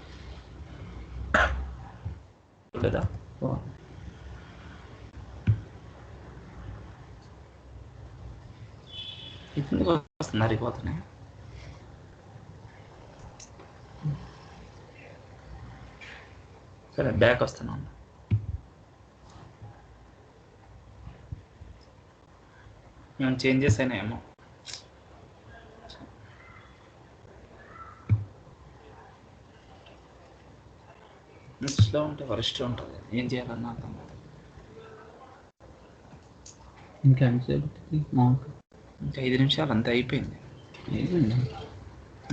లేదా? ఎందుకు వస్తుంది అరిగిపోతున్నాయి? సరే బ్యాక్ వస్తున్నాను. ఏమైనా చేంజెస్ అయినాయేమో. స్లో ఉంటే వరిష్ట ఉంటుంది. ఏం చేయాలన్నా అర్థం కాదు. ఇంకా 5 నిమిషాలు అంతే అయిపోయింది.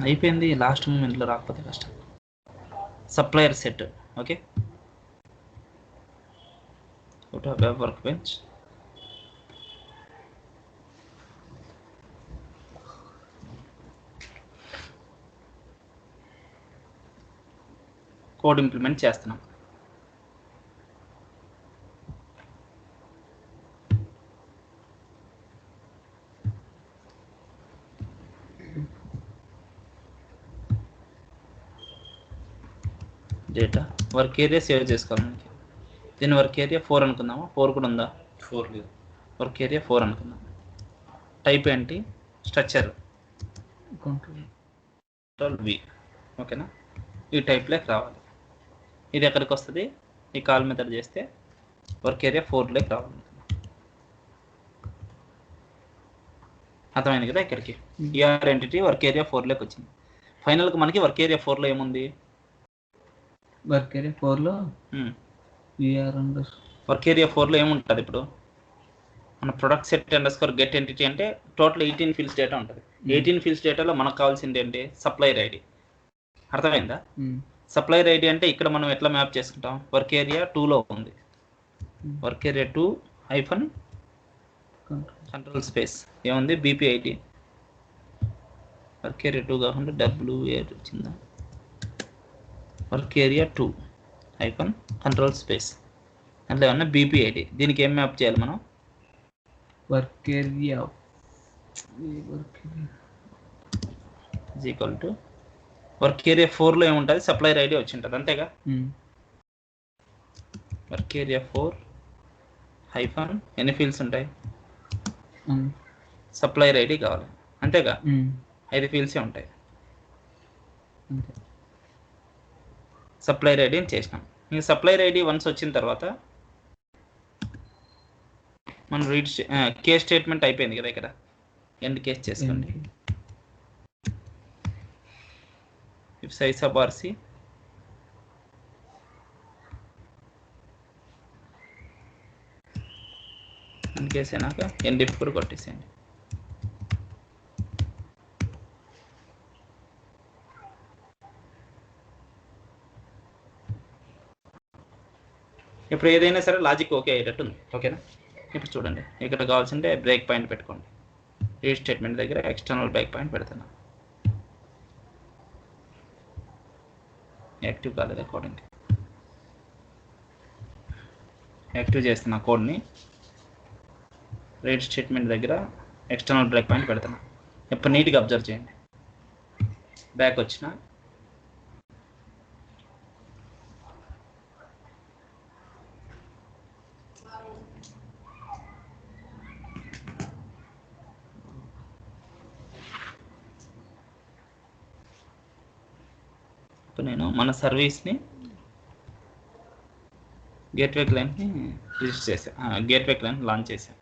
అయిపోయింది. లాస్ట్ మూమెంట్లో రాకపోతే కష్టం. Supplier set. Okay, web work bench. Code implement చేస్తున్నాం. డేటా వర్క్ ఏరియా సేవ్ చేసుకోవాలి మనకి. దీని వర్క్ ఏరియా 4 అనుకుందామా? 4 కూడా ఉందా? 4 లేదు. వర్క్ ఏరియా 4 అనుకుందాం. టైప్ ఏంటి? Structure control V. ఓకేనా? ఈ టైప్లోకి రావాలి. ఇది ఎక్కడికి వస్తుంది? ఈ కాల్ మెథడ్ చేస్తే వర్క్ ఏరియా 4లోకి రావాలి. అర్థమైంది కదా? ఇక్కడికి ఈఆర్ ఎంటిటీ వర్క్ ఏరియా 4లోకి వచ్చింది. ఫైనల్గా మనకి వర్క్ ఏరియా 4లో ఏముంది? వర్క్ ఏరియా 4లో వర్క్ ఏరియా 4లో ఏముంటుంది? ఇప్పుడు మన product set underscore get entity అంటే టోటల్ 18 ఫీల్డ్స్ డేటా ఉంటుంది. 18 ఫీల్డ్స్ డేటాలో మనకు కావాల్సింది ఏంటి? Supplier ID. అర్థమైందా? సప్లైర్ ఐడి అంటే ఇక్కడ మనం ఎట్లా మ్యాప్ చేసుకుంటాం? వర్క్ ఏరియా 2లో ఉంది. Work area 2 hyphen control space ఏముంది? బీపీఐడి. వర్క్ ఏరియా 2 కాకుండా WA వచ్చిందా? Work area 2 hyphen control space అంటే ఏమన్నా బీపీఐడి. దీనికి ఏం మ్యాప్ చేయాలి మనం? Work area equal to work area 4లో ఏముంటుంది? సప్లైర్ ఐడి వచ్చి ఉంటుంది. అంతేగా? వర్క్ ఏరియా 4 హైఫన్ ఎన్ని ఫీల్డ్స్ ఉంటాయి? సప్లైర్ ఐడి కావాలి. అంతేగా? 5 ఫీల్డ్సే ఉంటాయి. సప్లైర్ ఐడి అని చేసినాం. ఇంక సప్లైర్ ఐడి వన్స్ వచ్చిన తర్వాత మనం రీడ్ కేస్ స్టేట్మెంట్ అయిపోయింది కదా. ఇక్కడ ఎండ్ కేస్ చేసుకోండి. If size of RC end case అయినాక ఎండ్ ఇఫ్ కూడా కొట్టేసేయండి. ఇప్పుడు ఏదైనా సరే లాజిక్ ఓకే అయ్యేటట్టు ఉంది. ఓకేనా? ఇప్పుడు చూడండి, ఇక్కడ కావాల్సింటే బ్రేక్ పాయింట్ పెట్టుకోండి. రీడ్ స్టేట్మెంట్ దగ్గర ఎక్స్టర్నల్ బ్రేక్ పాయింట్ పెడుతున్నా. యాక్టివ్ కాలేదు కోడింగ్. యాక్టివ్ చేస్తున్నా కోడ్ని. రీడ్ స్టేట్మెంట్ దగ్గర ఎక్స్టర్నల్ బ్రేక్ పాయింట్ పెడుతున్నా. ఇప్పుడు నీట్గా అబ్జర్వ్ చేయండి. బ్యాక్ వచ్చిన నేను మన సర్వీస్ని గేట్వే క్లయింట్ని రిజిస్టర్ చేశాను. గేట్వే క్లయింట్ లాంచ్ చేశాను.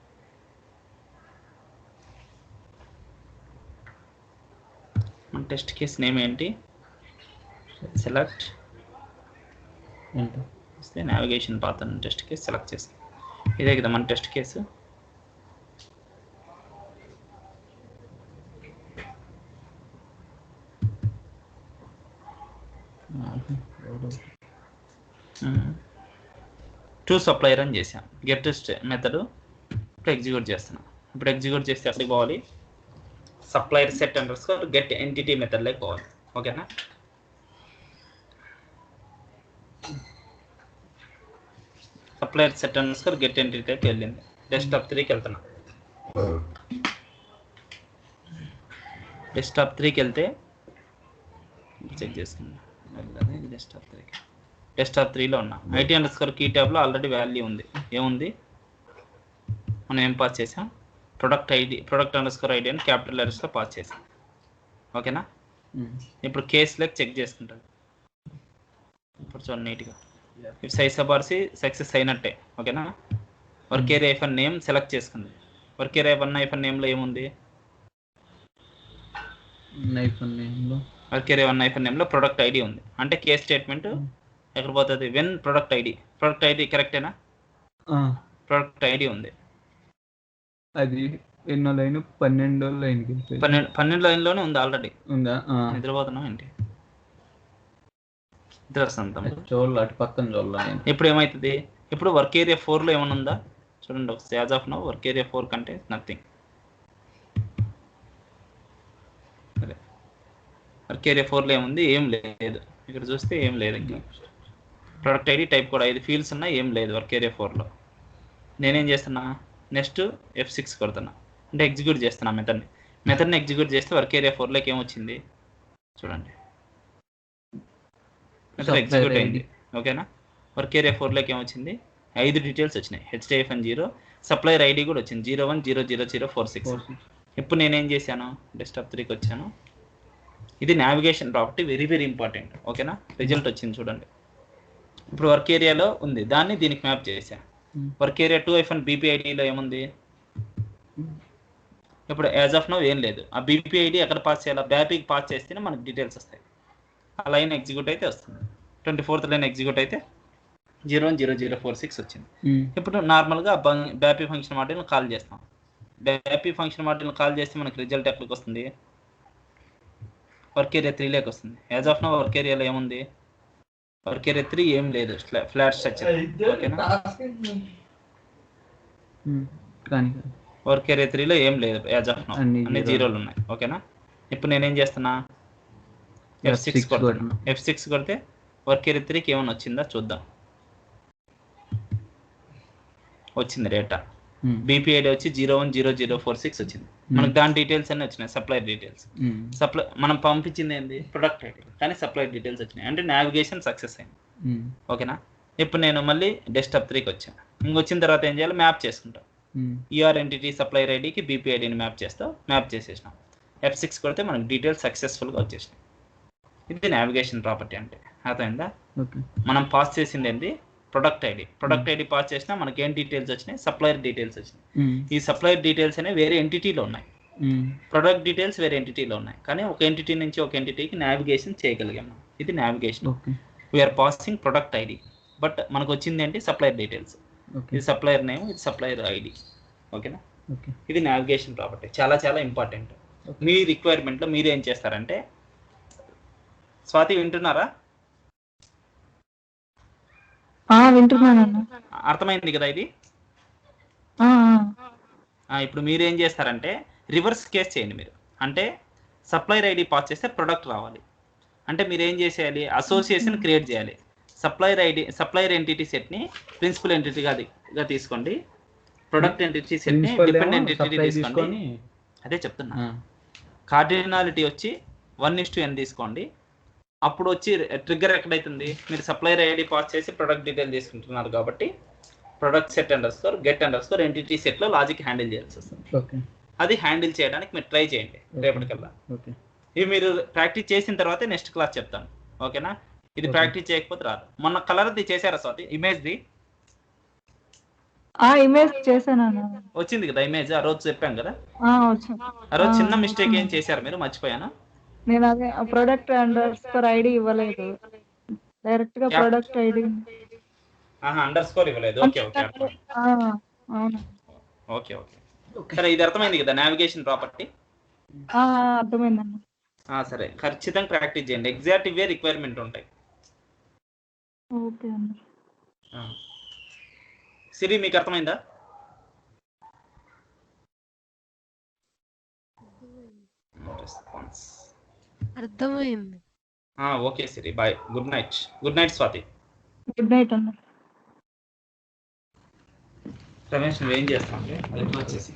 మన టెస్ట్ కేస్ నేమ్ ఏంటి? సెలెక్ట్ వస్తే నావిగేషన్ పాత్ అని టెస్ట్ కేసు సెలెక్ట్ చేస్తాం. ఇదే కదా మన టెస్ట్ కేసు. టు సప్లయర్ అని చేసాం. గెట్ మెథడ్ ఇప్పుడు ఎగ్జిక్యూట్ చేస్తున్నాం. ఇప్పుడు ఎగ్జిక్యూట్ చేస్తే అక్కడికి పోవాలి, supplier set underscore get entity మెథడ్లోకి పోవాలి. ఓకేనా, supplier set underscore get ఎంటిటీకి వెళ్ళింది. డెస్క్టాప్ 3కి వెళ్తున్నా. డెస్క్టాప్ 3కి వెళ్తే చెక్ చేసుకున్నా. డెస్క్టాప్ 3లో ఉన్నా. ఐటీ అండర్ స్కోర్ కీ ట్యాబ్లో ఆల్రెడీ వాల్యూ ఉంది. ఏముంది, మనం ఏం పాస్ చేసాం, ప్రొడక్ట్ అండర్ స్కోర్ ఐడి అని క్యాపిటల్ లెటర్స్లో పాస్ చేసాం. ఓకేనా, ఇప్పుడు కేసులోకి చెక్ చేసుకుంటాను. ఇప్పుడు చూడండి నీట్గా, ఇప్పుడు సైసబార్సి సక్సెస్ అయినట్టే. ఓకేనా, work area hyphen name select చేసుకుంది. వర్క్ ఏరియా ఐఫన్ నేమ్లో ఏముంది, వర్క్ ఏరియా ఐఫన్ నేమ్లో ప్రొడక్ట్ ఐడి ఉంది. అంటే కేస్ స్టేట్మెంట్ ఎక్కడ పోతుంది, వెన్ ప్రొడక్ట్ ఐడి కరెక్టేనా, ప్రొడక్ట్ ఐడి ఉంది. అది ఎన్నో లైన్ 12 లైన్కి 12 లైన్లోనే ఉంది ఆల్రెడీ. ఉందా? నిద్రపోతున్నాం ఏంటి, నిద్ర వస్తుంది. చూడాలి అటు పక్కన చూడాలి. ఇప్పుడు ఏమవుతుంది, ఇప్పుడు వర్క్ ఏరియా 4లో ఏమైనా ఉందా చూడండి ఒకసారి. As of now work area 4 కంటే నథింగ్. సరే, వర్క్ ఏరియా 4లో ఏముంది, ఏం లేదు. ఇక్కడ చూస్తే ఏం లేదు. ఇంకా ప్రొడక్ట్ ఐడి టైప్ కూడా 5 ఫీల్డ్స్ ఉన్నాయి, ఏం లేదు వర్క్ ఏరియా 4లో. నేనేం చేస్తున్నా, నెక్స్ట్ F6 కొడుతున్నా, అంటే ఎగ్జిక్యూట్ చేస్తున్నా మెథడ్ని ఎగ్జిక్యూట్ చేస్తే వర్క్ ఏరియా 4లోకి ఏమొచ్చింది చూడండి, మెథడ్ ఎగ్జిక్యూట్ అయింది. ఓకేనా, వర్క్ ఏరియా 4లోకి ఏమొచ్చింది, 5 డీటెయిల్స్ వచ్చినాయి. HDFN0 సప్లయర్ ఐడి కూడా వచ్చింది 01000046. ఇప్పుడు నేనేం చేశాను, డెస్క్టాప్ 3కి వచ్చాను. ఇది navigation property, very very important. ఓకేనా, రిజల్ట్ వచ్చింది చూడండి. ఇప్పుడు వర్క్ ఏరియాలో ఉంది, దాన్ని దీనికి మ్యాప్ చేశాను. వర్క్ ఏరియా 2-BPIDలో ఏముంది, ఇప్పుడు యాజ్ ఆఫ్ నో ఏం లేదు. ఆ BPID ఎక్కడ పాస్ చేయాలి, బ్యాపీకి పాస్ చేస్తేనే మనకు డీటెయిల్స్ వస్తాయి. ఆ లైన్ ఎగ్జిక్యూట్ అయితే వస్తుంది. 24th లైన్ ఎగ్జిక్యూట్ అయితే 010046 వచ్చింది. ఇప్పుడు నార్మల్గా బ్యాపీ ఫంక్షన్ మాడ్యూల్ని కాల్ చేస్తాం. బ్యాపీ ఫంక్షన్ మాడ్యూల్ని కాల్ చేస్తే మనకి రిజల్ట్ ఎక్కడికి వస్తుంది, వర్క్ ఏరియా 3లోకి వస్తుంది. యాజ్ ఆఫ్ నో వర్క్ ఏరియాలో ఏముంది, వర్క్ ఏరియా 3 ఏం లేదు, ఫ్లాట్ స్ట్రక్చర్. ఓకేనా, వర్క్ ఏరియా 3లో ఏం లేదు యాజ్ ఆఫ్ నో, అన్ని జీరోలు ఉన్నాయి. ఓకేనా, ఇప్పుడు నేనేం చేస్తున్నా, F6 కొడుతున్నా. F6 కొడితే వర్క్ ఏరియా 3కి ఏమైనా వచ్చిందా చూద్దాం. వచ్చింది డేటా, BPID వచ్చి 010046 వచ్చింది. మనకు దాని డీటెయిల్స్ అన్నీ వచ్చినాయి, సప్లై డీటెయిల్స్. మనం పంపించింది ఏంది, ప్రొడక్ట్ ఐడి, కానీ సప్లై డీటెయిల్స్ వచ్చినాయి, అంటే నావిగేషన్ సక్సెస్ అయింది. ఓకేనా, ఇప్పుడు నేను మళ్ళీ డెస్క్టాప్ 3కి వచ్చాను. ఇంకొచ్చిన తర్వాత ఏం చేయాలి, మ్యాప్ చేసుకుంటాం. ఈఆర్ ఎంటిటీ సప్లైర్ ఐడికి BPIDని మ్యాప్ చేస్తాం. మ్యాప్ చేసేసినాం. F6 కొడితే మనకు డీటెయిల్స్ సక్సెస్ఫుల్గా వచ్చేసినాయి. ఇది నావిగేషన్ ప్రాపర్టీ అంటే. అర్థమైందా, మనం పాస్ చేసింది ఏంటి, ప్రొడక్ట్ ఐడి పాస్ చేసినా మనకి ఏం డీటెయిల్స్ వచ్చినాయి, సప్లయర్ డీటెయిల్స్ వచ్చినాయి. ఈ సప్లయర్ డీటెయిల్స్ అనేవి వేరే ఎంటిటీలో ఉన్నాయి, ప్రొడక్ట్ డీటెయిల్స్ వేరే ఎంటిటీలో ఉన్నాయి. కానీ ఒక ఎంటిటీ నుంచి ఒక ఎంటిటీకి నావిగేషన్ చేయగలిగాము. ఇది navigation. We're passing product ID, but మనకు వచ్చింది ఏంటి, సప్లయర్ డీటెయిల్స్. ఇది సప్లయర్ నేమ్, ఇది సప్లయర్ ఐడి. ఓకేనా, ఇది నావిగేషన్ ప్రాపర్టీ, చాలా చాలా ఇంపార్టెంట్. మీ రిక్వైర్మెంట్లో మీరు ఏం చేస్తారంటే, స్వాతి వింటున్నారా, వింటున్నాను. అర్థమైంది కదా ఇది. ఇప్పుడు మీరు ఏం చేస్తారంటే రివర్స్ కేస్ చేయండి మీరు. అంటే సప్లయర్ ఐడి పాస్ చేస్తే ప్రొడక్ట్ రావాలి. అంటే మీరు ఏం చేసేయాలి, అసోసియేషన్ క్రియేట్ చేయాలి. సప్లయర్ ఎంటిటీ సెట్ని ప్రిన్సిపల్ ఎంటిటీగా తీసుకోండి, ప్రొడక్ట్ ఎంటిటీ సెట్ని డిపెండెంట్ ఎంటిటీ తీసుకోండి. అదే చెప్తున్నా, కార్డినాలిటీ వచ్చి 1:n తీసుకోండి. అప్పుడు వచ్చి ట్రిగ్గర్ ఎక్కడైతుంది, మీరు సప్లయర్ ఐడి పాస్ చేసి ప్రొడక్ట్ డీటెయిల్ తీసుకుంటున్నారు కాబట్టి product set underscore get underscore entity సెట్లో లాజిక్ హ్యాండిల్ చేయాల్సి వస్తుంది. అది హ్యాండిల్ చేయడానికి మీరు ట్రై చేయండి రేపటికల్లా. ఇవి మీరు ప్రాక్టీస్ చేసిన తర్వాతే నెక్స్ట్ క్లాస్ చెప్తాను. ఓకేనా, ఇది ప్రాక్టీస్ చేయకపోతే రాదు. మొన్న కలర్ది చేశారా స్వాతి, ఇమేజ్ది ఇమేజ్ చేశాను, వచ్చింది కదా ఇమేజ్. ఆ రోజు చెప్పాం కదా, ఆ రోజు చిన్న మిస్టేక్ ఏం చేశారు మీరు, మర్చిపోయాను. నేను అదే ప్రొడక్ట్ అండర్ స్కోర్ ఐడి ఇవ్వలేదు, డైరెక్ట్ గా ప్రొడక్ట్ ఐడి అండర్ స్కోర్ ఇవ్వలేదు. ఓకే ఓకే అవును, ఓకే ఓకే సరే, ఇది అర్థమైంది కదా నావిగేషన్ ప్రాపర్టీ. అర్థమైందన్న. సరే, ఖచ్చితంగా ప్రాక్టీస్ చేయండి. ఎగ్జాక్ట్ ఇవే రిక్వైర్మెంట్ ఉంటాయి. ఓకే అన్న. సిరి మీకు అర్థమైందా? అర్థమైంది. Okay Siri, bye, good night. Good night Swathi. Good night అన్న. రమేష్ నువ్వేం చేస్తావు? అది వచ్చేసి